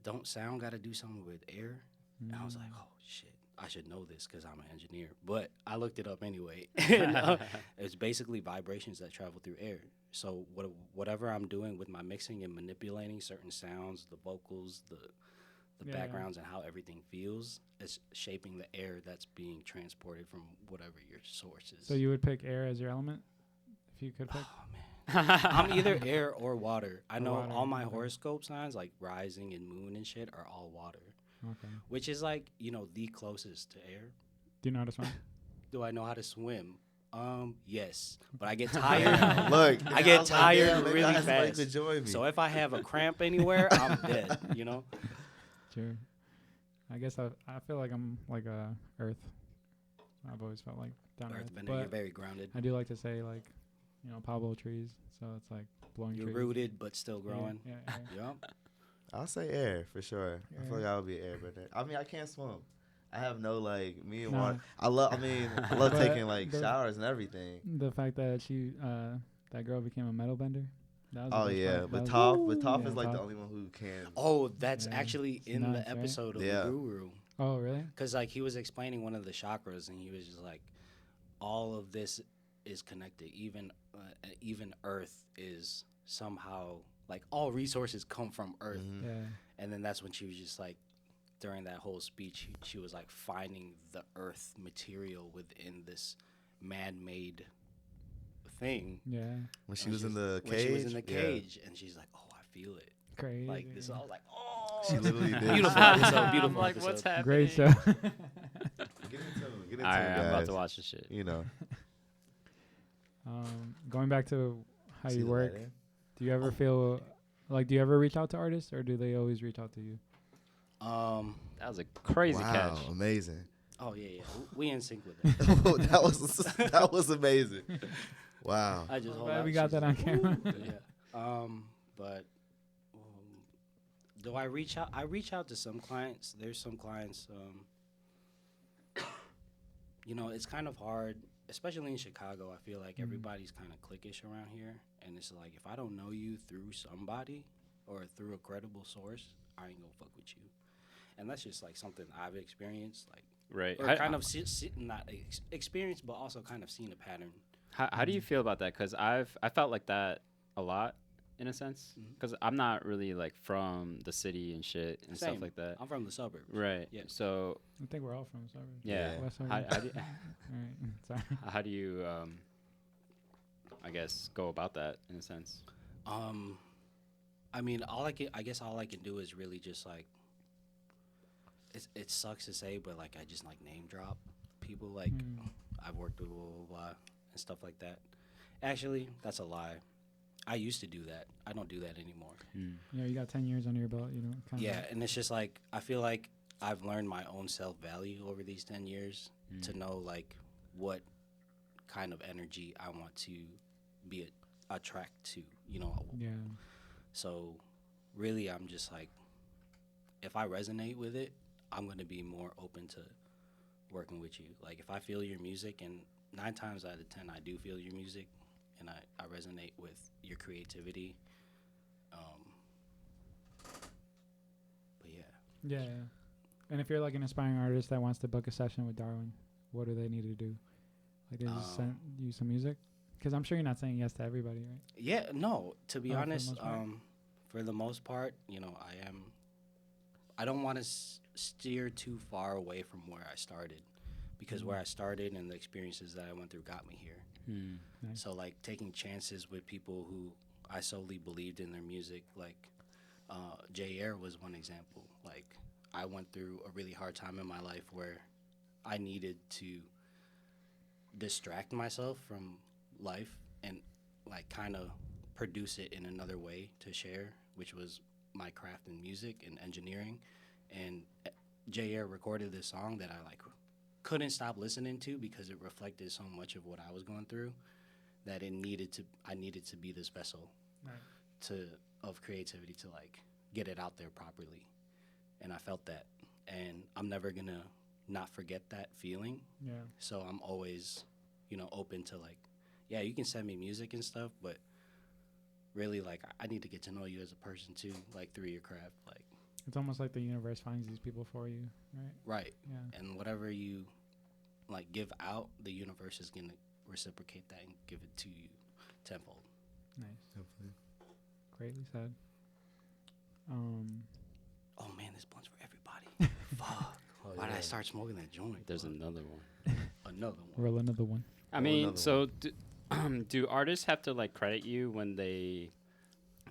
don't sound got to do something with air? And I was like, oh shit, I should know this because I'm an engineer. But I looked it up anyway. It's basically vibrations that travel through air. So whatever I'm doing with my mixing and manipulating certain sounds, the vocals, the
Yeah.
backgrounds, and how everything feels, is shaping the air that's being transported from whatever your source is.
So you would pick air as your element, if you could pick.
I'm either air or water. I
Or
know
water,
all my
okay.
horoscope signs, like rising and moon and shit, are all water,
Okay.
which is like, the closest to air.
Do you know how to swim?
Do I know how to swim? Yes, but I get tired.
Look,
I get
was
tired
damn, maybe
really
I had somebody
fast.
to join me.
So if I have a cramp anywhere, I'm dead.
Sure. I guess I feel like I'm like a earth. I've always felt like down to earth.
Earthbender, you're
But
very grounded.
I do like to say like, Pablo trees. So it's like blowing
You're
trees.
rooted but still
Yeah,
growing.
Yeah.
Yep.
I'll say air for sure. I feel
Air.
like I would be an airbender. I mean, I can't swim. I have no me and
No.
water. I love
But
taking like
the-
showers and everything.
The fact that that girl became a metal bender. That was the
Oh
best
yeah,
part.
but
That
Toph,
was-
but Toph
Yeah,
is like the
Toph.
only one who can.
Oh, that's
Yeah,
actually
it's
in
nuts,
the
right?
episode of
Yeah.
the Guru.
Oh really?
Because like he was explaining one of the chakras, and he was just like, all of this is connected. Even Earth is somehow like all resources come from Earth.
Mhm.
Yeah.
And then that's when she was just like, during that whole speech, she was like finding the Earth material within this man-made thing.
Yeah.
When she
And
was in
she's-
the
when
cage.
she was in the
yeah.
cage, and she's like, oh, I feel it.
Crazy.
Like this, I was like, oh.
She literally did.
Beautiful
She-
episode, beautiful
like,
episode.
what's happening?
Great show.
Get into it. Get into
All right,
it,
I'm about
guys.
to watch this shit.
You know.
Going back to how
See
you
the
work,
lighting?
do you ever feel like, do you ever reach out to artists, or do they always reach out to you?
That was a crazy
Wow,
catch.
amazing.
Oh yeah. We in sync with that.
that was amazing. Wow.
I just
We got that on camera.
Yeah. But do I reach out? I reach out to some clients. There's some clients. It's kind of hard, especially in Chicago. I feel like everybody's kind of cliquish around here, and it's like if I don't know you through somebody or through a credible source, I ain't gonna fuck with you. And that's just like something I've experienced, like
Right.
or kind of not experienced, but also kind of seen a pattern.
How do you feel about that? Because I felt like that a lot in a sense. Because I'm not really like from the city and shit and
Same.
stuff like that.
I'm from the suburbs.
Right.
Yeah.
So
I think we're all from the suburbs.
yeah.
West
How
suburbs.
do you,
All right. Sorry.
how do you I guess go about that in a sense?
I mean, all I can do is really just like. It sucks to say, but like I just like name drop people. Like I've worked with blah blah blah and stuff like that. Actually, that's a lie. I used to do that. I don't do that anymore.
Yeah, you got 10 years under your belt. You know.
Yeah, and it's just like I feel like I've learned my own self value over these 10 years to know like what kind of energy I want to be attract to.
Yeah.
So really, I'm just like, if I resonate with it, I'm going to be more open to working with you. Like, if I feel your music, and 9 times out of 10, I do feel your music, and I resonate with your creativity. But yeah.
Yeah. And if you're like an aspiring artist that wants to book a session with Darwin, what do they need to do? Like, they just send you some music? Because I'm sure you're not saying yes to everybody, right?
Yeah, no. To be honest,
for the most part?
for the most part, I don't want to steer too far away from where I started, because where I started and the experiences that I went through got me here.
Nice.
So like taking chances with people who I solely believed in their music, like J Air was one example. Like I went through a really hard time in my life where I needed to distract myself from life and like kind of produce it in another way to share, which was my craft in music and engineering. And J Air recorded this song that I like couldn't stop listening to because it reflected so much of what I was going through that I needed to be this vessel of creativity to like get it out there properly. And I felt that, and I'm never gonna not forget that feeling.
Yeah.
So I'm always, open to like, yeah, you can send me music and stuff, but really like I need to get to know you as a person too, like through your craft. Like
It's almost like the universe finds these people for you, right?
right.
Yeah.
And whatever you like give out, the universe is gonna reciprocate that and give it to you tenfold.
Nice.
Definitely.
Greatly said.
Oh man, this blunt's for everybody. Fuck. Why did I start smoking that joint?
There's
Fuck.
another one.
Another one.
Roll another one.
I mean, so do artists have to like credit you when they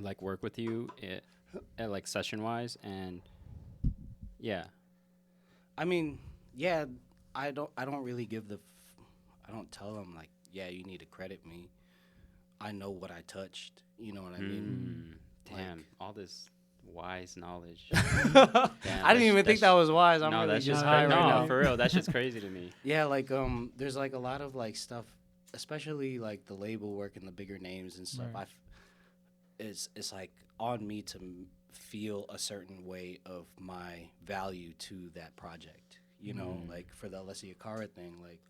like work with you at like session wise? And yeah,
I mean, yeah, I don't really give I don't tell them like, yeah, you need to credit me. I know what I touched. You know what I mean?
Damn,
Like,
all this wise knowledge.
I didn't even think that was wise. I'm really
that's
just
just
high
no,
right now.
for real. That's just crazy to me.
Yeah, like there's like a lot of like stuff, especially like the label work and the bigger names and stuff.
Right.
It's like on me to feel a certain way of my value to that project. You know, like for the Alessia Cara thing, like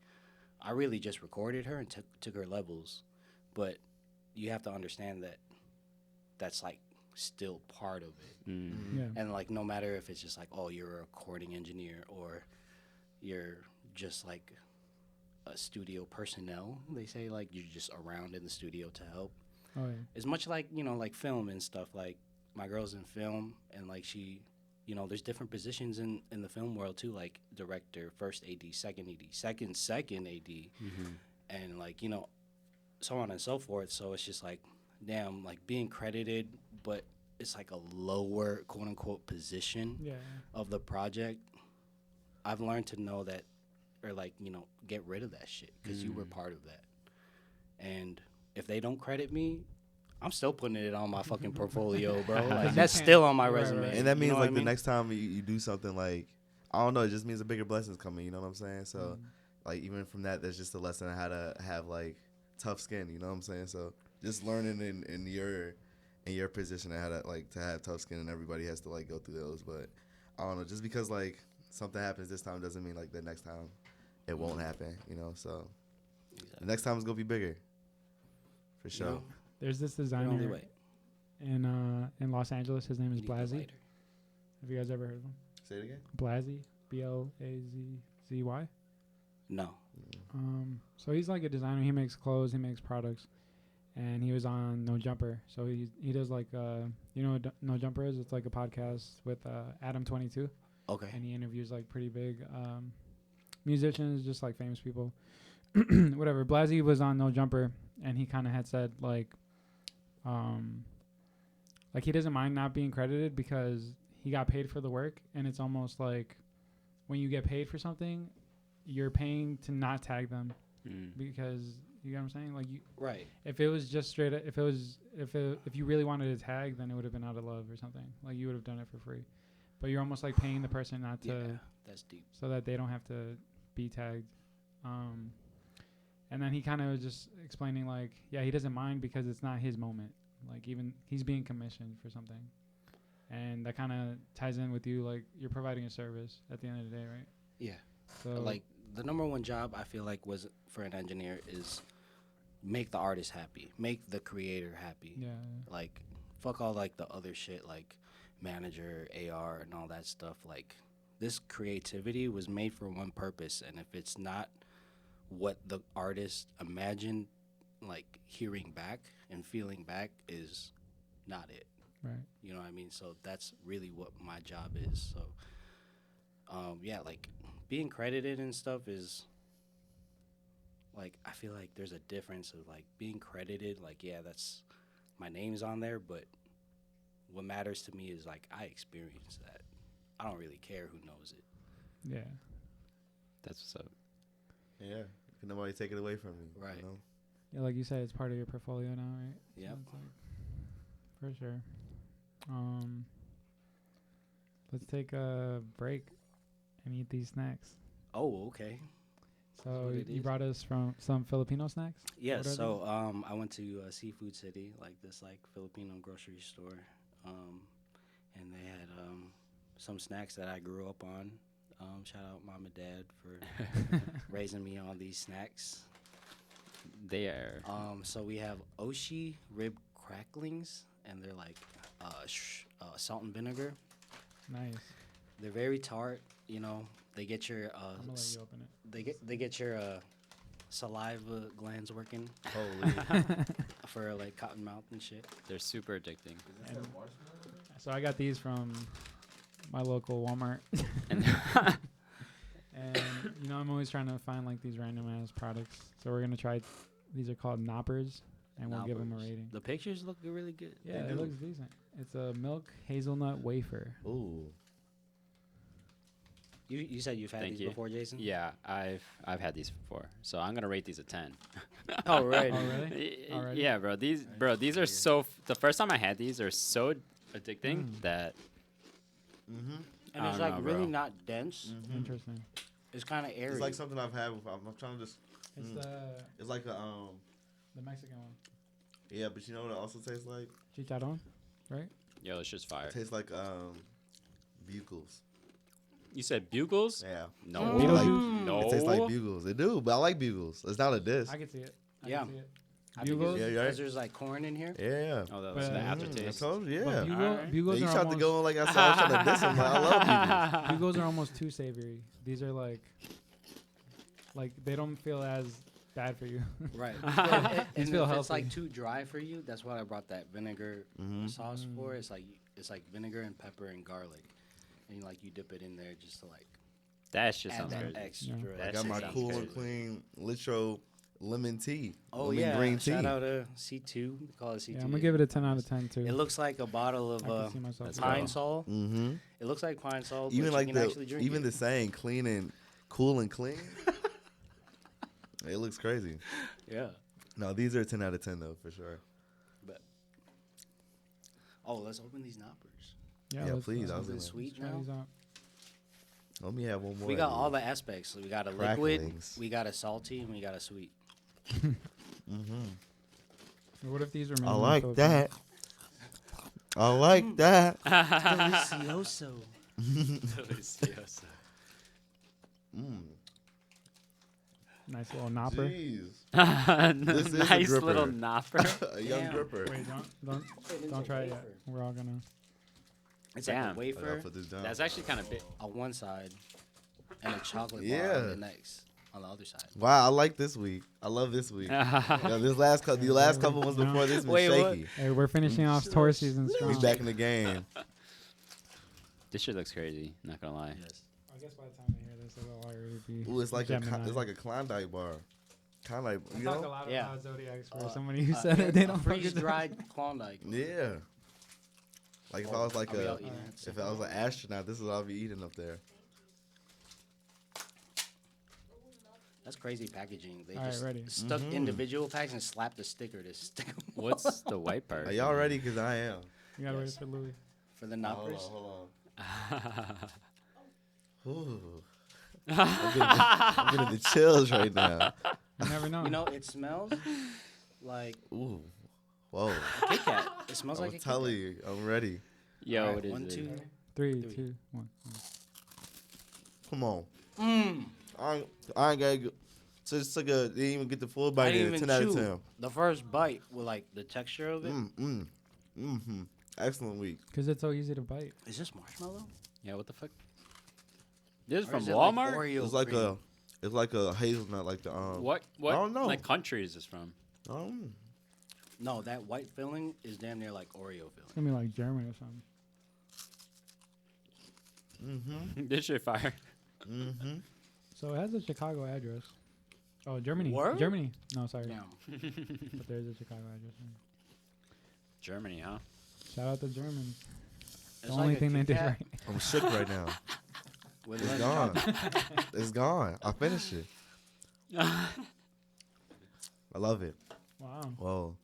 I really just recorded her and took her levels, but you have to understand that that's like still part of it.
Yeah.
And like no matter if it's just like, oh, you're a recording engineer or you're just like a studio personnel, they say, like you're just around in the studio to help.
Oh yeah.
It's much like, like film and stuff. Like my girl's in film and like she, there's different positions in the film world too, like director, first AD, second AD, second AD, and like, so on and so forth. So it's just like, damn, like being credited, but it's like a lower quote unquote position of the project. I've learned to know that, or like, get rid of that shit because you were part of that. And if they don't credit me, I'm still putting it on my fucking portfolio, bro. Like that's still on my resume.
And that means like the
next.
next time you do something like, I don't know. It just means a bigger blessing's coming. You know what I'm saying? So, like, even from that, there's just a lesson on how to have, like, tough skin. You know what I'm saying? So, just learning in your position how to, like, to have tough skin, and everybody has to, like, go through those. But I don't know. Just because, like, something happens this time doesn't mean, like, the next time it won't happen. You know? So, the next time it's gonna be bigger, for sure.
You know,
There's this designer in Los Angeles. His name is Blasey. Have you guys ever heard of him?
Say it again.
Blasey, Blazzy.
No.
So he's like a designer. He makes clothes. He makes products, and he was on No Jumper. So he does like you know what No Jumper is? It's like a podcast with Adam22.
Okay.
And he interviews like pretty big musicians, just like famous people. Whatever. Blasey was on No Jumper, and he kind of had said like he doesn't mind not being credited because he got paid for the work, and it's almost like when you get paid for something, you're paying to not tag them because you know what I'm saying. Like
right.
If it was just straight, if you really wanted to tag, then it would have been out of love or something. Like you would have done it for free, but you're almost like paying the person not to.
Yeah, that's deep.
So that they don't have to be tagged. And then he kind of was just explaining like, yeah, he doesn't mind because it's not his moment. Like even he's being commissioned for something. And that kind of ties in with you, like you're providing a service at the end of the day, right?
Yeah.
So
like the number one job I feel like was for an engineer is make the artist happy, make the creator happy.
Yeah.
Like fuck all like the other shit like manager, AR, and all that stuff. Like this creativity was made for one purpose, and if it's not what the artist imagined, like hearing back and feeling back is not it.
Right.
You know what I mean? So that's really what my job is. So, yeah, like being credited and stuff is like, I feel like there's a difference of like being credited. Like, yeah, that's my name's on there, but what matters to me is like I experienced that. I don't really care who knows it.
Yeah.
That's what's up.
Yeah. Can nobody take it away from you?
Right.
You know?
Yeah, like you said, it's part of your portfolio now, right?
Yeah.
So it's like, for sure. Let's take a break and eat these snacks.
Oh, okay.
So you brought us from some Filipino snacks?
Yeah,
What are
so I went to Seafood City, like this like Filipino grocery store, and they had some snacks that I grew up on. Shout out mom and dad for raising me on these snacks.
They are.
So we have Oshi rib cracklings, and they're like salt and vinegar.
Nice.
They're very tart. You know, they get your
I'm gonna let you open it.
they get your saliva glands working
Holy.
for like cotton mouth and shit.
They're super addicting.
So I got these from my local Walmart. And you know, I'm always trying to find like these random ass products. So we're gonna try. These are called Knoppers, and we'll give them a rating.
The pictures look really good.
Yeah, it looks decent. It's a milk hazelnut wafer.
Ooh.
You said you've had
Thank
these
you.
before, Jason?
Yeah, I've had these before, so I'm gonna rate these a 10.
Oh, right.
Oh, really? Alright.
Yeah, bro. These are so. The first time I had these are so addicting that.
Mm-hmm.
And
I
it's
don't
like
know,
really
bro.
not dense.
Mm-hmm.
Interesting.
It's kind of airy.
It's like something I've had before. I'm trying to just.
It's
It's like a
the Mexican one.
Yeah, but you know what it also tastes like?
Chicharron, right?
Yo, it's just fire.
It tastes like Bugles.
You said Bugles?
Yeah.
No.
Beetlejuice?
No.
It tastes like Bugles. It do, but I like Bugles. It's not a diss.
I can see it. I
Yeah.
can see it.
I think
Bugles?
Yeah,
it's
you're right.
because there's like corn in here.
Yeah.
Oh, that was the
But-
I
aftertaste.
told you,
But
yeah.
Alright.
Bugles
You
are
tried
almost,
to go like I said. I was trying to diss him. Like, I love Bugles.
Bugles are almost too savory. These are like they don't feel as bad for you.
Right.
These
and
feel
if
healthy.
it's like too dry for you, that's what I brought that vinegar
Mhm.
sauce for. It's like vinegar and pepper and garlic, and like you dip it in there just to like
That shit
add
sounds
that
crazy.
extra.
Yeah.
I
That
got
shit
my
sounds
cool
crazy.
and clean Litro lemon tea.
Oh
lemon
yeah!
green tea.
Shout out to C2. We call it C2.
Yeah, I'm gonna give it a 10 out of 10 too.
It looks like a bottle of
I can see myself.
Let's
doing
Pine
go.
it.
Sol.
Mm-hmm.
It looks like Pine Sol, but
Even
you
like
can actually drink
even
it.
the saying clean and cool and clean. It looks crazy.
Yeah.
No, these are 10 out of 10 though, for sure.
But oh, let's open these knoppers.
Yeah,
let's,
please, I was
Something
gonna-
sweet
let's try
now.
these out.
Let me have one more.
We got all the aspects. We got a liquid,
Cracklings.
we got a salty, and we got a sweet.
What if these were made
I
in the
like
Philippines?
that. I like that.
Delicioso.
Delicioso.
Nice little knopper.
Jeez. This is a
Nice
dripper.
little knopper.
A young
Damn.
gripper.
Wait, don't try it yet. We're all gonna.
It's like
Damn.
a
I gotta
wafer
put this down.
That's actually kind of big.
on one side and a chocolate bar
Yeah.
on the next, on the other side.
Wow, I like this week. I love this week. The last couple ones before this was
Wait, what?
shaky.
Hey, we're finishing off tour season
We
strong.
back in the game.
This shit looks crazy. Not gonna lie.
Yes.
I guess by the time they hear this, it'll already be.
Ooh, it's like
Gemini.
it's like a Klondike bar. Kind of like
I
you
talk a
know.
lot
Yeah.
about Zodiacs for somebody who said it. They don't
freeze
fucking
dried Klondike.
Yeah. Like if I was like
Are we
a
out eating it?
if I was an astronaut, this is what I'll be eating up there.
That's crazy packaging. They
All right,
just
ready.
stuck individual packs and slapped a sticker to stick 'em
What's the white part?
Are y'all ready? Cause I am.
You gotta
Yes.
wait for Louis.
for the
Hold
knoppers.
on. Ooh. I'm getting the chills right now.
You never know.
You know, it smells like
Ooh. Whoa.
a Kit Kat. It smells
I'm
like a Kit
telling
Kat.
you, I'm ready.
Yo,
All right,
what is
1,
it?
2.
3,
Three.
2, 1.
Come on.
Mm.
I ain't gotta go. So it's like didn't even get the full
I
bite
didn't
in.
even
10 out of
chew.
10.
The first bite with like the texture of it.
Excellent week.
Because it's so easy to bite.
Is this marshmallow?
Yeah, what the fuck? This is
Or
from
is it like
Walmart?
Oreo
It's like a hazelnut, like the
What
I don't know.
like country is this from?
No, that white filling is damn near like Oreo filling.
It's gonna be like German or something.
This shit fire.
So it has a Chicago address. Oh, Germany.
Word?
Germany. No, sorry.
Damn.
But there's a Chicago address.
Germany, huh?
Shout out to Germans. The
It's
only
like a
thing they
Kit
did
Kat
right.
I'm shook right now.
with
It's
less
gone.
chocolate.
It's gone. I finished it. I love it.
Wow.
Whoa.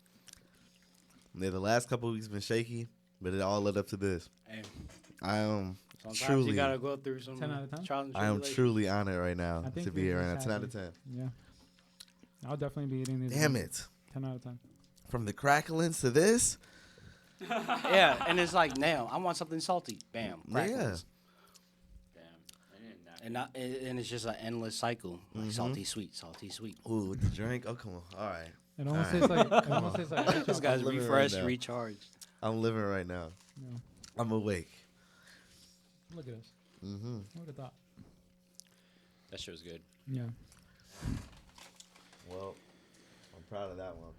Yeah, the last couple of weeks been shaky, but it all led up to this.
Hey,
I am
sometimes
truly,
you gotta go through some
10 out of 10?
trials and
I am
tribulations.
truly honored right now
I think
to be
you're
here right now.
just
10 out of 10.
happy. Yeah. I'll definitely be eating these.
Damn
again.
it.
10 out of 10.
From the cracklings to this?
Yeah, and it's like, now I want something salty. Bam. Crackles.
Damn. I didn't know.
And it's just an endless cycle. Like salty, sweet, salty, sweet.
Ooh, with the drink? Oh, come on. All right.
It almost
All
tastes like. It almost tastes like.
This
ketchup.
guy's
living right
refreshed,
now.
recharged.
I'm living right now.
Yeah.
I'm awake.
Look at us.
Mm-hmm.
Look at that.
That shit was good.
Yeah.
Well, I'm proud of that one.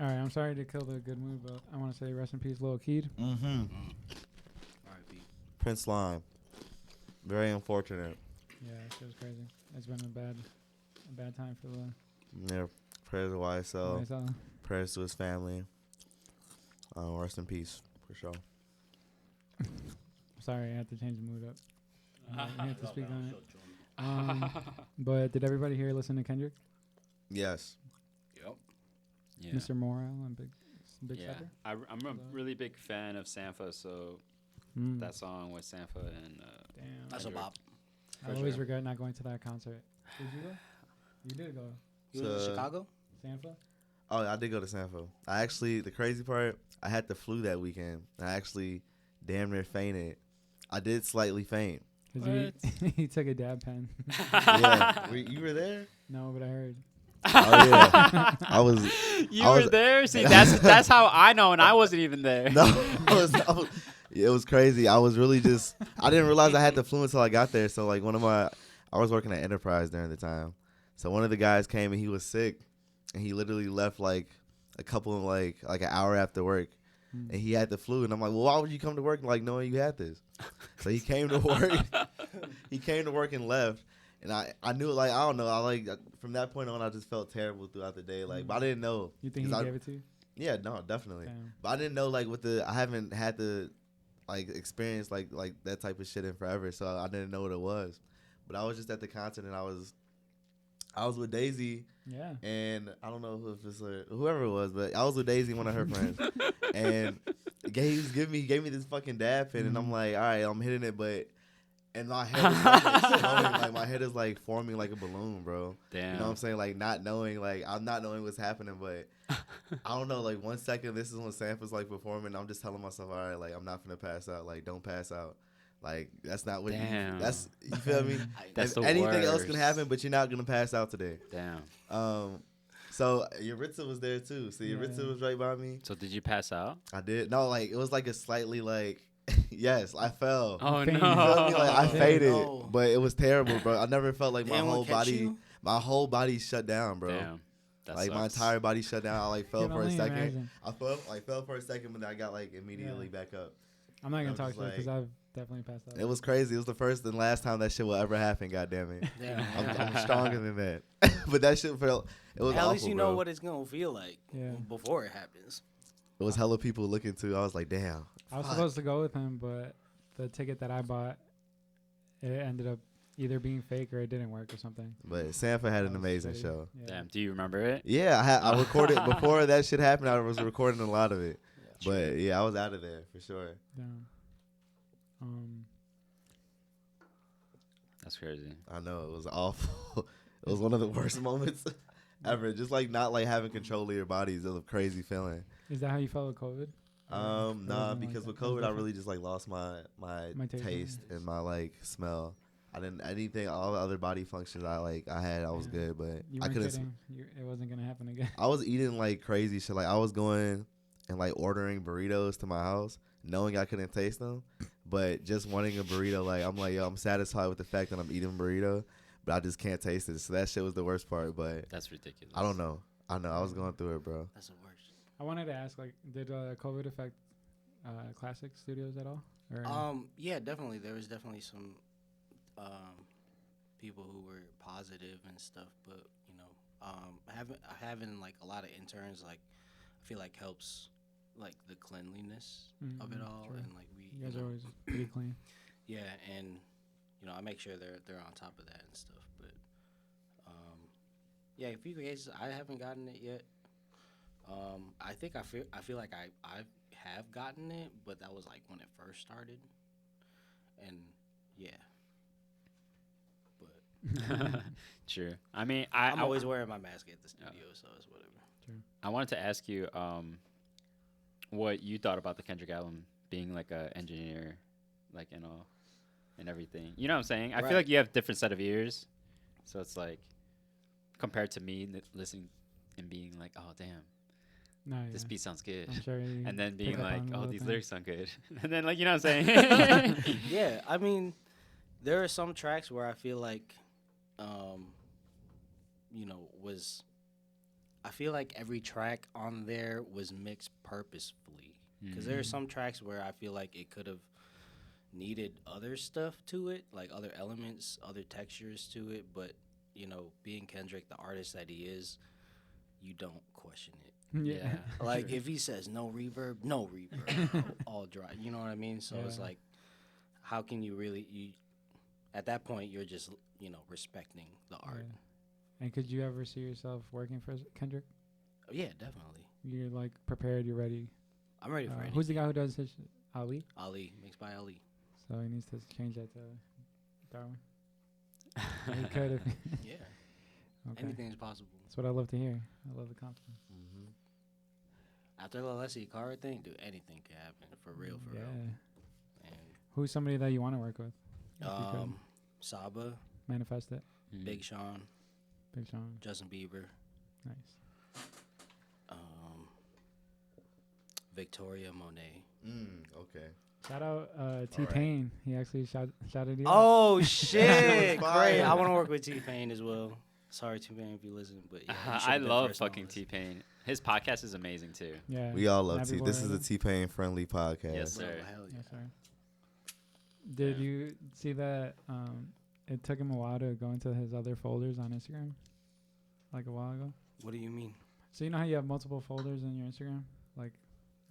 All right. I'm sorry to kill the good mood, but I want to say rest in peace, Lil Keed.
Mm-hmm.
R.I.P.
Prince Lime. Very unfortunate.
Yeah, it was crazy. It's been a bad time for the.
Yeah. Prayers to YSL.
YSL.
Prayers to his family. Rest in peace, for sure.
Sorry, I had to change the mood up. I had to speak on it. But did everybody here listen to Kendrick?
Yes.
Yep.
Yeah.
Mr. Morale and Big
Yeah.
Stepper?
I'm a really big fan of Sanfa, so that song with Sanfa and
Damn.
That's a
Kendrick.
bop.
I always regret not going to that concert. Did you go? You did go.
You was in Chicago?
Sanfa?
Oh, I did go to Sanford. The crazy part, I had the flu that weekend. I actually damn near fainted. I did slightly faint.
Because he took a dab pen.
Yeah. You were there?
No, but I heard.
Oh, yeah. I was.
You
I
were
was-
there? See, that's how I know, and I wasn't even there.
No, it was crazy. I was really just. I didn't realize I had the flu until I got there. So like I was working at Enterprise during the time. So one of the guys came and he was sick, and he literally left like a couple of like an hour after work, and he had the flu. And I'm like, well, why would you come to work like knowing you had this? So he came to work. He came to work and left. And I knew, like, I don't know. From that point on, I just felt terrible throughout the day. Like, but I didn't know.
You think he gave it to you?
Yeah, no, definitely.
Damn.
But I didn't know, like, I haven't had to, like, experience, like that type of shit in forever. So I didn't know what it was. But I was just at the concert, and I was with Daisy.
Yeah.
And I don't know if it's whoever it was, but I was with Daisy, one of her friends. And he gave me this fucking dab pen, and I'm like, all right, I'm hitting it, but And my head is like exploding. Like my head is like forming like a balloon, bro.
Damn.
You know what I'm saying? Like not knowing, like I'm not knowing what's happening, but I don't know. Like 1 second, this is when Sanford's like performing. I'm just telling myself, all right, like I'm not gonna pass out. Like don't pass out. Like that's not what.
Damn.
You feel me?
That's
and
the
anything else
worst.
can happen, but you're not gonna pass out today.
Damn.
So Yuritsa was there too. So Yuritsa was right by me.
So did you pass out?
I did. No, like it was like a slightly like. Yes, I fell.
Oh
You
no!
feel me? Like I faded,
no.
but it was terrible, bro. I never felt like
Damn, what catch you?
my whole body shut down, bro.
Damn. That
Like my
sucks.
entire body shut down. I like fell
Can
for a
only
second.
imagine.
I fell for a second, but then I got like immediately back up.
I'm not gonna
I'm
talk
just
to it because
like-
I've definitely passed out.
It was crazy. It was the first and last time that shit will ever happen. God damn it.
Damn.
I'm stronger than that. But that shit felt. It was
At
awful,
least you
bro.
know what it's gonna feel like before it happens.
It was hella people looking too. I was like, damn.
I was
fuck.
supposed to go with him, but the ticket that I bought, it ended up either being fake or it didn't work or something.
But Sanford had an
That was
amazing
shitty.
show.
Yeah.
Damn. Do you remember it?
Yeah, I recorded before that shit happened. I was recording a lot of it.
Yeah.
But yeah, I was out of there for sure.
Yeah.
That's crazy.
I know it was awful. It was one of the worst moments ever. Just like not like having control of your body is a crazy feeling.
Is that how you felt with COVID?
Nah, because with COVID I really just like lost my
My taste
taste and my like smell. I didn't anything all the other body functions I had I was
Yeah.
good, but
You
I
weren't
couldn't.
kidding. It wasn't gonna happen again.
I was eating like crazy shit. Like I was going and like ordering burritos to my house, knowing I couldn't taste them, but just wanting a burrito. Like I'm like, yo, I'm satisfied with the fact that I'm eating a burrito, but I just can't taste it. So that shit was the worst part. But
That's ridiculous.
I don't know. I know. I was going through it, bro.
That's the worst.
I wanted to ask, like, did COVID affect Classick Studios at all? Or
Yeah, definitely. There was definitely some people who were positive and stuff, but you know, having like a lot of interns, like I feel like helps like the cleanliness of it all,
True.
and like
You guys are always pretty clean.
yeah, and you know, I make sure they're on top of that and stuff. But yeah, a few cases I haven't gotten it yet. I think I feel like I have gotten it, but that was like when it first started, and yeah. But
True. I mean,
I'm always wearing my mask at the studio, so it's whatever.
I wanted to ask you what you thought about the Kendrick album being like a engineer, like and everything. You know what I'm saying? I feel
Right.
like you have different set of ears, so it's like compared to me listening and being like, oh damn,
No, yeah.
this beat sounds good,
I'm sure you
and then
pick
being
up
like,
on
oh
little
these
things.
lyrics sound good, and then like you know what I'm saying?
Yeah, I mean, there are some tracks where I feel like, you know, I feel like every track on there was mixed purposefully. Because there are some tracks where I feel like it could have needed other stuff to it, like other elements, other textures to it. But, you know, being Kendrick, the artist that he is, you don't question it.
Yeah.
Like, if he says no reverb, no reverb, all dry. You know what I mean? So it's
Yeah.
like, how can you really, at that point, you're just, you know, respecting the art.
Yeah. And could you ever see yourself working for Kendrick?
Yeah, definitely.
You're like prepared, you're ready.
I'm ready for anything.
Who's the guy who does his Ali?
Ali, mixed by Ali.
So he needs to change that to Darwin. He could if
Yeah,
okay.
anything is possible.
That's what I love to hear. I love the confidence.
After the Leslie Carr thing, dude, anything can happen. For real, for
Yeah.
real.
Who's somebody that you want to work with? If you could
And Saba,
manifest it.
Big Sean,
Big Sean.
Justin Bieber,
Nice.
Victoria Monet.
Okay.
Shout out T-Pain. He actually shouted you out.
Oh shit!
Fire.
Great. I want to work with T-Pain as well. Sorry, T-Pain, if you listen, but yeah, you
I
should've been
love
first on
fucking
the list.
T-Pain. His podcast is amazing too.
Yeah.
We all love
Happy
T. This is a
Born.
T-Pain friendly podcast.
Yes,
Bro,
sir.
hell yeah.
Yes, sir. Did
Yeah.
you see that it took him a while to go into his other folders on Instagram? Like a while ago?
What do you mean?
So you know how you have multiple folders in your Instagram? Like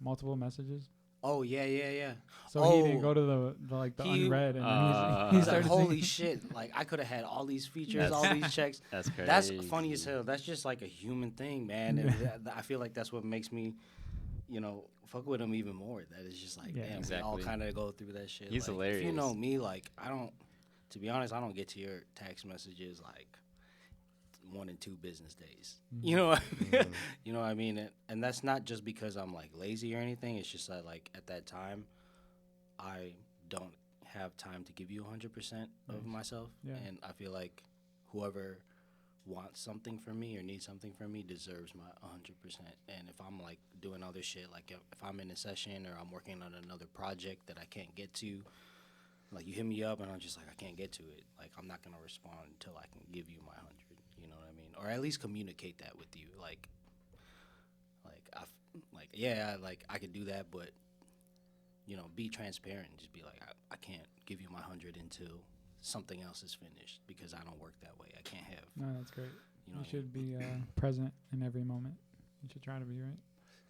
multiple messages?
Oh yeah.
So he didn't go to the like the
He-
unread and
Uh,
he
He's like,
started
holy
seeing-
shit! Like I could have had all these features, all these checks.
That's crazy.
That's funny as hell. That's just like a human thing, man. And I feel like that's what makes me, you know, fuck with him even more. That is just like,
Yeah.
damn, we
Exactly.
all kind of go through that shit.
He's
like, If you
hilarious.
know me, like I don't, to be honest, I don't get to your text messages like 1 and 2 business days.
Mm-hmm.
You know what I mean? You know what I mean? And that's not just because I'm like lazy or anything. It's just that like at that time, I don't have time to give you 100% of myself.
Yeah.
And I feel like whoever wants something from me or needs something from me deserves my 100%. And if I'm like doing other shit, like if I'm in a session or I'm working on another project that I can't get to, like you hit me up and I'm just like, I can't get to it. Like I'm not going to respond until I can give you my 100. You know what I mean? Or at least communicate that with you. Like I could do that, but you know, be transparent and just be like, I can't give you my 100 until something else is finished because I don't work that way. I can't have.
No, that's great.
You know
You should be present in every moment. You should try to be, right?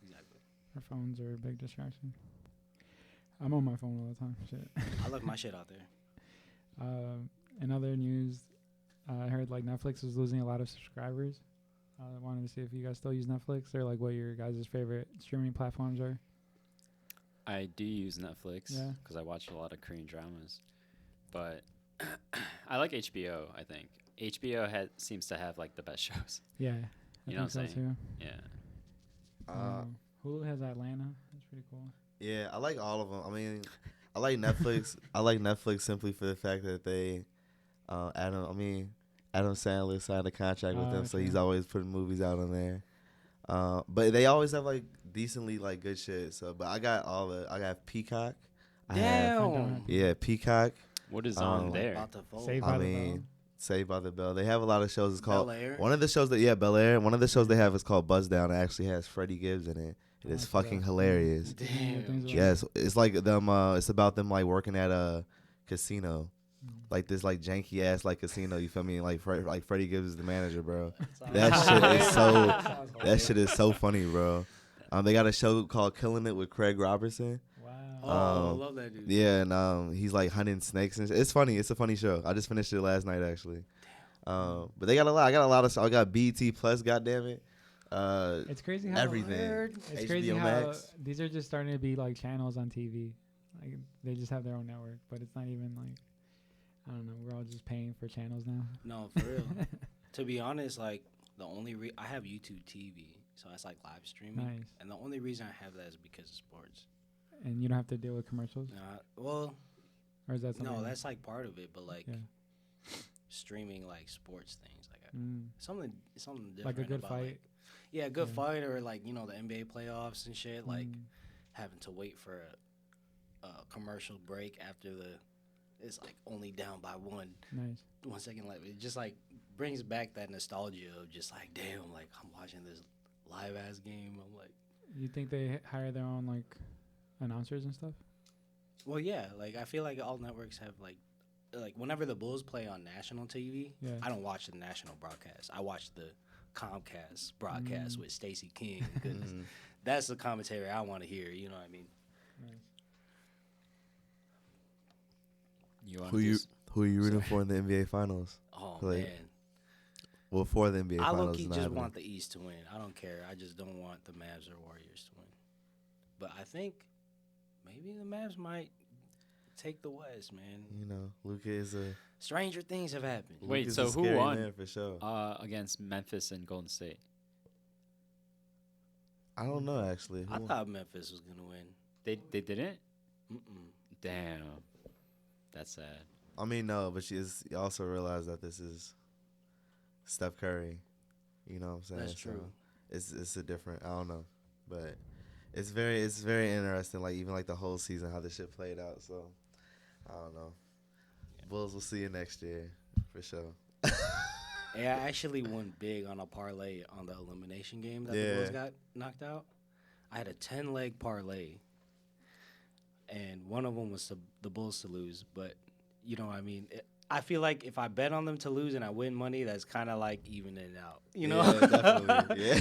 Exactly.
Our phones are a big distraction. I'm on my phone all the time. Shit.
I left my shit out there.
In other news, I heard like Netflix is losing a lot of subscribers. I wanted to see if you guys still use Netflix or like what your guys' favorite streaming platforms are.
I do use Netflix
Yeah.
because I watch a lot of Korean dramas, but I like HBO. I think HBO seems to have like the best shows.
Yeah,
You know what I'm saying?
Too.
Yeah.
Hulu has Atlanta. That's pretty cool.
Yeah, I like all of them. I mean, I like Netflix. I like Netflix simply for the fact that they, Adam Sandler signed a contract with them, so he's always putting movies out on there. But they always have like decently like good shit. So, but I got Peacock.
Damn.
Peacock.
What is on there?
About to vote.
Saved by the Bell.
Saved by the Bell. They have a lot of shows. It's called
Bel-Air.
one of the shows Bel Air. One of the shows they have is called Buzz Down. It actually has Freddie Gibbs in it. It is fucking hilarious.
Damn.
Yes, it's like them. It's about them like working at a casino, like this like janky ass like casino. You feel me? Like Freddie Gibbs is the manager, bro. That shit is so funny, bro. They got a show called Killing It with Craig Robertson.
Wow. I love that dude.
Yeah, and he's like hunting snakes and it's funny. It's a funny show. I just finished it last night actually. But they got a lot. I got a lot of. I got BET Plus. Goddamn it.
It's crazy how
everything.
It's crazy how these are just starting to be like channels on TV. Like they just have their own network, but it's not even like I don't know. We're all just paying for channels now.
No, for real. To be honest, like the only I have YouTube TV, so that's like live streaming.
Nice.
And the only reason I have that is because of sports.
And you don't have to deal with commercials.
Well,
or is that something?
No, that's like part of it, but like streaming like sports things like something different.
Like a good
about,
fight.
Like, a good fight or like you know the NBA playoffs and shit. Like having to wait for a commercial break after it's like only down by 1 second. Like it just like brings back that nostalgia of just like damn, like I'm watching this live ass game. I'm like,
you think they hire their own like announcers and stuff?
Well, yeah. Like I feel like all networks have like whenever the Bulls play on national TV, I don't watch the national broadcast. I watch the Comcast broadcast with Stacey King because that's the commentary I want to hear. You know what I mean?
Nice.
Who are you rooting for in the NBA Finals?
Oh
like,
man.
Well, for the NBA Finals,
I low-key just want the East to win. I don't care. I just don't want the Mavs or Warriors to win. But I think maybe the Mavs might take the West, man.
You know, Luka is a
stranger things have happened.
Wait,
Luka's
so who won
for sure.
Against Memphis and Golden State?
I don't know actually.
I thought Memphis was gonna win.
They didn't.
Mm-mm.
Damn, that's sad.
I mean, no, but you also realize that this is Steph Curry. You know what I'm saying?
That's true.
So it's a different. I don't know, but it's very interesting. Like even like the whole season, how this shit played out. So I don't know. Bulls will see you next year for sure.
Hey, I actually won big on a parlay on the elimination game that the Bulls got knocked out. I had a 10-leg parlay, and one of them was the Bulls to lose. But you know what I mean? I feel like if I bet on them to lose and I win money, that's kind of like evening out. You know?
Yeah, definitely. Yeah.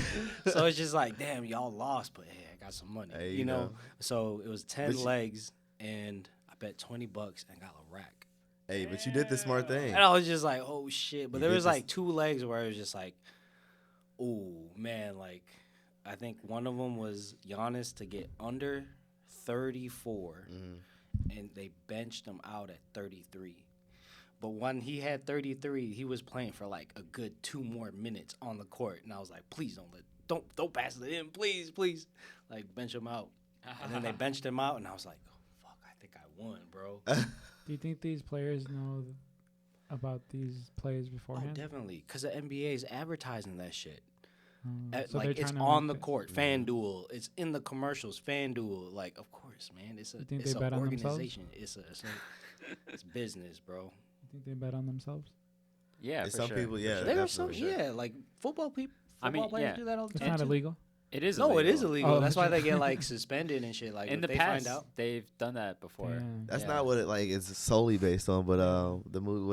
So it's just like, damn, y'all lost, but hey, I got some money.
Hey,
you know? So it was 10 legs, and I bet $20 and got a rack.
Hey, but you did the smart thing.
And I was just like, oh, shit. But there was like 2 legs where it was just like, oh, man. Like, I think one of them was Giannis to get under 34, and they benched him out at 33. But when he had 33, he was playing for like a good 2 more minutes on the court, and I was like, please don't pass it in, please, like bench him out. And then they benched him out, and I was like, oh, fuck, I think I won, bro.
Do you think these players know about these plays beforehand?
Oh, definitely, because the NBA is advertising that shit.
So
Like, it's on the court, FanDuel. It's in the commercials, FanDuel. Like, of course, man. It's an organization. It's business, bro.
You think they bet on themselves?
Yeah, for
some
sure.
people, yeah.
There are some, like football people. Football players do that all the
It's
time.
not illegal.
It is.
No,
illegal.
it is illegal.
Oh,
That's why they get like suspended and shit. Like
In
if
the
they
past,
find out.
they've done that before.
Yeah.
That's not what it like. It's solely based on, but the movie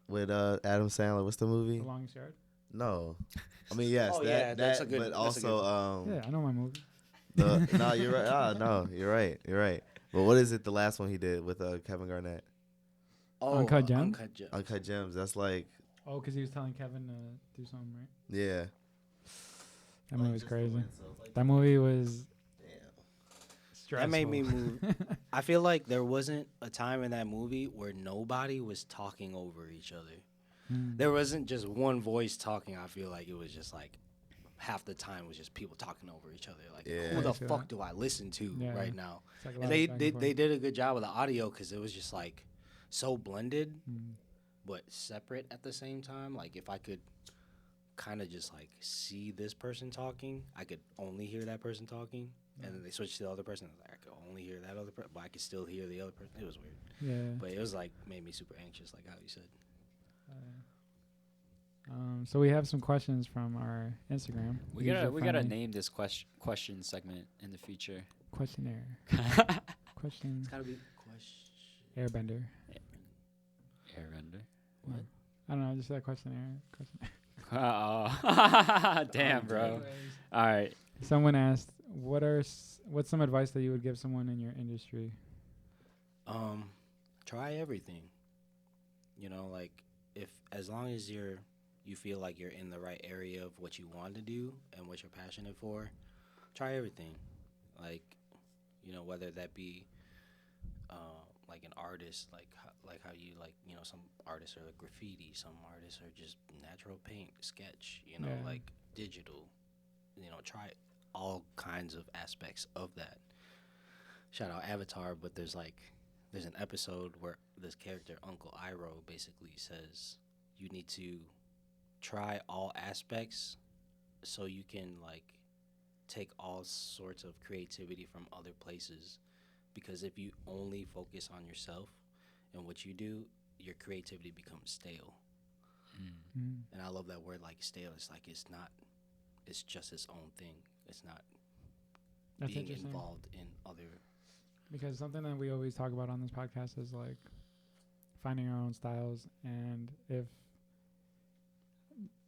with Adam Sandler. What's the movie?
The Longest Yard.
No, I mean yes,
that's a good.
But
that's
also,
Yeah, I know my movie.
no, you're right. No, you're right. But what is it? The last one he did with Kevin Garnett.
Uncut Gems?
Uncut Gems. That's like.
Oh, because he was telling Kevin to do something, right?
Yeah.
That movie was crazy. That movie was.
That made me move. I feel like there wasn't a time in that movie where nobody was talking over each other. There wasn't just one voice talking. I feel like it was just like half the time was just people talking over each other. Like, who the fuck do I listen to right now?
Like
and they did a good job with the audio because it was just like so blended, but separate at the same time. Like if I could kind of just like see this person talking, I could only hear that person talking. And then they switched to the other person. I could only hear that other person, but I could still hear the other person. It was weird.
Yeah.
But it was like made me super anxious, like how you said.
So we have some questions from our Instagram.
We gotta name this question segment in the future.
Questionnaire. Question.
It's gotta be question.
Airbender.
Airbender.
What? I don't know. Just that questionnaire.
Oh, damn, bro. All right.
Someone asked, what's some advice that you would give someone in your industry?
Try everything. You know, like as long as you feel like you're in the right area of what you want to do and what you're passionate for, try everything. Like, you know, whether that be like an artist, like how you like, you know, some artists are like graffiti, some artists are just natural paint, sketch, you know, like digital. You know, try all kinds of aspects of that. Shout out Avatar, but there's an episode where this character, Uncle Iroh, basically says you need to try all aspects so you can like take all sorts of creativity from other places, because if you only focus on yourself and what you do, your creativity becomes stale. And I love that word, like stale. It's like it's just its own thing. It's not being involved in other.
Because something that we always talk about on this podcast is like finding our own styles, and if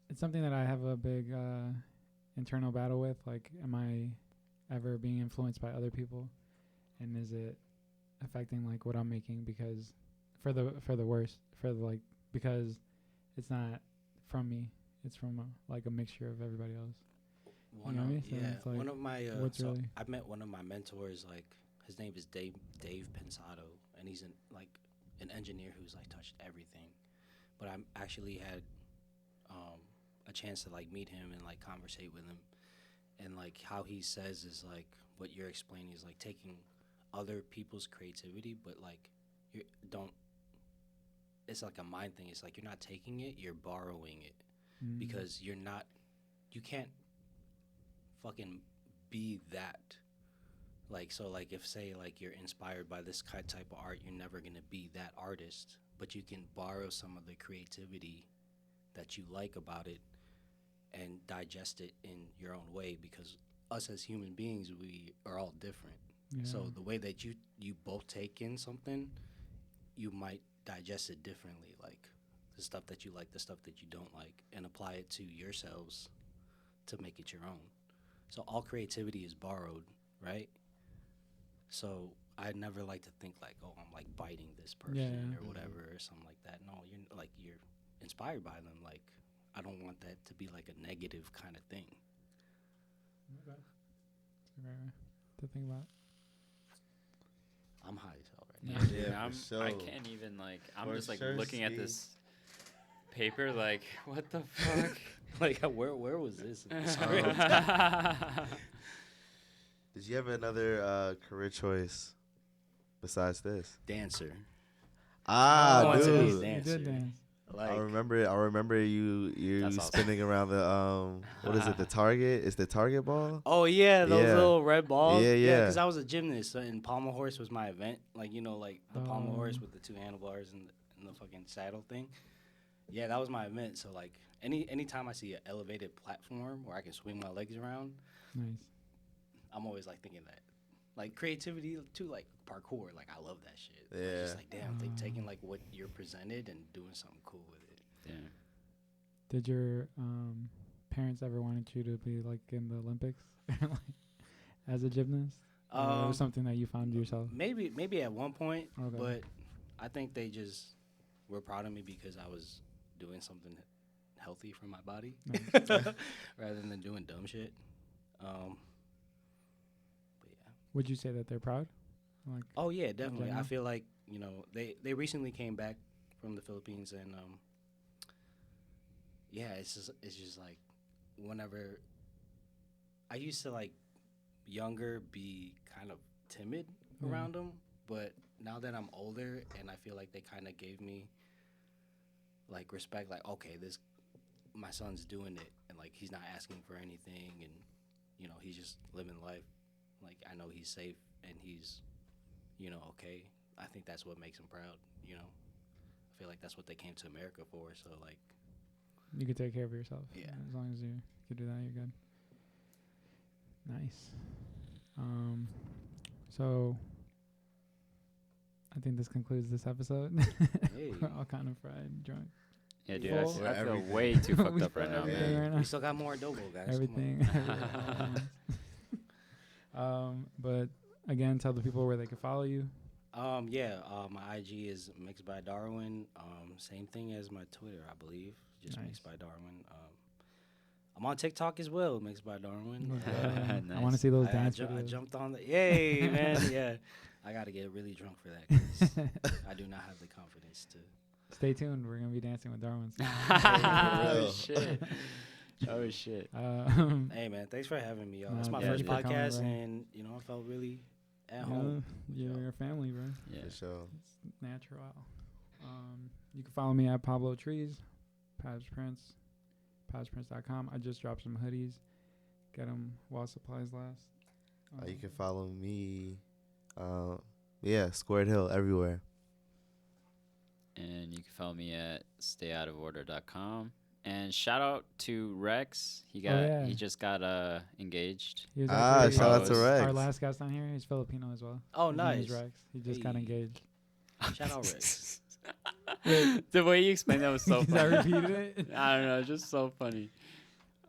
it's something that I have a big internal battle with, like, am I ever being influenced by other people, and is it affecting like what I'm making? Because for the worst, because it's not from me, it's from a mixture of everybody else. Like,
one of my
really
I met one of my mentors, like his name is Dave Pensado, and he's an engineer who's like touched everything. But I actually had a chance to like meet him and like conversate with him, and like how he says is like what you're explaining is like taking other people's creativity, but like it's like a mind thing. It's like you're not taking it, you're borrowing it, because you can't fucking be that. Like, so like if say like you're inspired by this type of art, you're never gonna be that artist, but you can borrow some of the creativity that you like about it and digest it in your own way, because us as human beings, we are all different. So the way that you both take in something, you might digest it differently, like the stuff that you like, the stuff that you don't like, and apply it to yourselves to make it your own. So all creativity is borrowed, right? So I never like to think like, oh, I'm like biting this person or whatever or something like that. No, you're inspired by them. Like, I don't want that to be like a negative kind of thing.
Okay. To think about.
I'm high as hell right now.
Yeah, for sure.
I can't even like. I'm
For
just like
sure,
looking at
Steve.
this paper. Like, what the fuck?
Like, where was this?
Did you have another career choice besides this?
Dancer.
Ah,
I wanted to be a
dude.
You
dancer.
did dance.
Like,
I remember you
That's awesome.
spinning around the what is it, the target? Is the target ball?
oh yeah, those
Yeah.
little red balls.
Yeah.
Because I was a gymnast, so, and pommel horse was my event. Like, you know, like the pommel
Oh.
horse with the 2 handlebars and the fucking saddle thing. Yeah, that was my event. So like, anytime I see an elevated platform where I can swing my legs around,
Nice.
I'm always like thinking that. Like creativity too, like parkour. Like I love that shit. Like,
Yeah.
just like damn, taking like what you're presented and doing something cool with it.
Yeah.
Did your parents ever wanted you to be like in the Olympics, like, as a gymnast? Or it was something that you found yourself?
Maybe at one point,
Okay.
but I think they just were proud of me because I was doing something healthy for my body
Nice.
rather than doing dumb shit. But yeah.
Would you say that they're proud? Like,
Oh yeah, definitely. I
general?
feel like they recently came back from the Philippines and yeah, it's just like whenever I used to like younger be kind of timid
Yeah.
around them, but now that I'm older and I feel like they kind of gave me like respect, like okay, my son's doing it and like he's not asking for anything and he's just living life. Like I know he's safe and he's okay. I think that's what makes him proud. I feel like that's what they came to America for. So like,
you could take care of yourself.
Yeah.
As long as you could do that, you're good. Nice. So I think this concludes this episode.
hey,
We're all kind of fried, drunk.
Yeah, dude.
Full.
I feel
Everything.
way too fucked
We
up right
feel
now,
everything
man.
right now.
we still got more adobo, guys. Come on.
Everything. But again, tell the people where they can follow you.
My IG is Mixed by Darwin. Same thing as my Twitter, I believe. Just
Nice.
Mixed by Darwin. I'm on TikTok as well, Mixed by Darwin.
I
Nice.
want to see those
I
dance
I
videos.
jumped on the. Yay, man! Yeah, I gotta get really drunk for that. 'Cause I do not have the confidence to.
Stay tuned. We're gonna be dancing with Darwin.
Oh shit. Oh shit.
Hey, man! Thanks for having me, y'all.
No,
That's my
yeah,
first
dude.
Thank you for coming,
podcast,
bro.
and I felt really at home.
You're a family, bro.
Yeah.
For sure.
It's natural. You can follow me at Pablo Trees, Pabs Prince, PabsPrince.com. I just dropped some hoodies. Get them while supplies last.
You can follow me. Squared Hill everywhere.
And you can follow me at stayoutaforder.com. And shout out to Rex.
yeah.
He just got engaged.
He was
Ah,
actually
shout out to
Our
Rex.
our last guest on here. He's Filipino as well.
Oh,
His name is
nice.
Rex. He just got
Hey.
engaged.
Shout out Rex.
The way you explained that was so
Because I
funny.
repeated it.
I don't know, it's just so funny.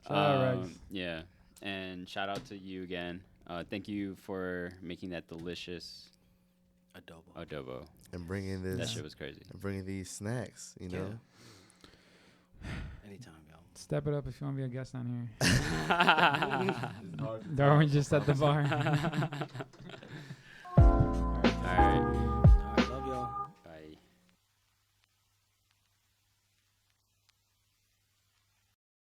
Shout out Rex.
Yeah. And shout out to you again. Thank you for making that delicious adobo.
And bringing
That
this
shit was crazy.
and bringing these snacks, you know.
Anytime, y'all.
Step it up if you want to be a guest on here. Darwin just set the bar.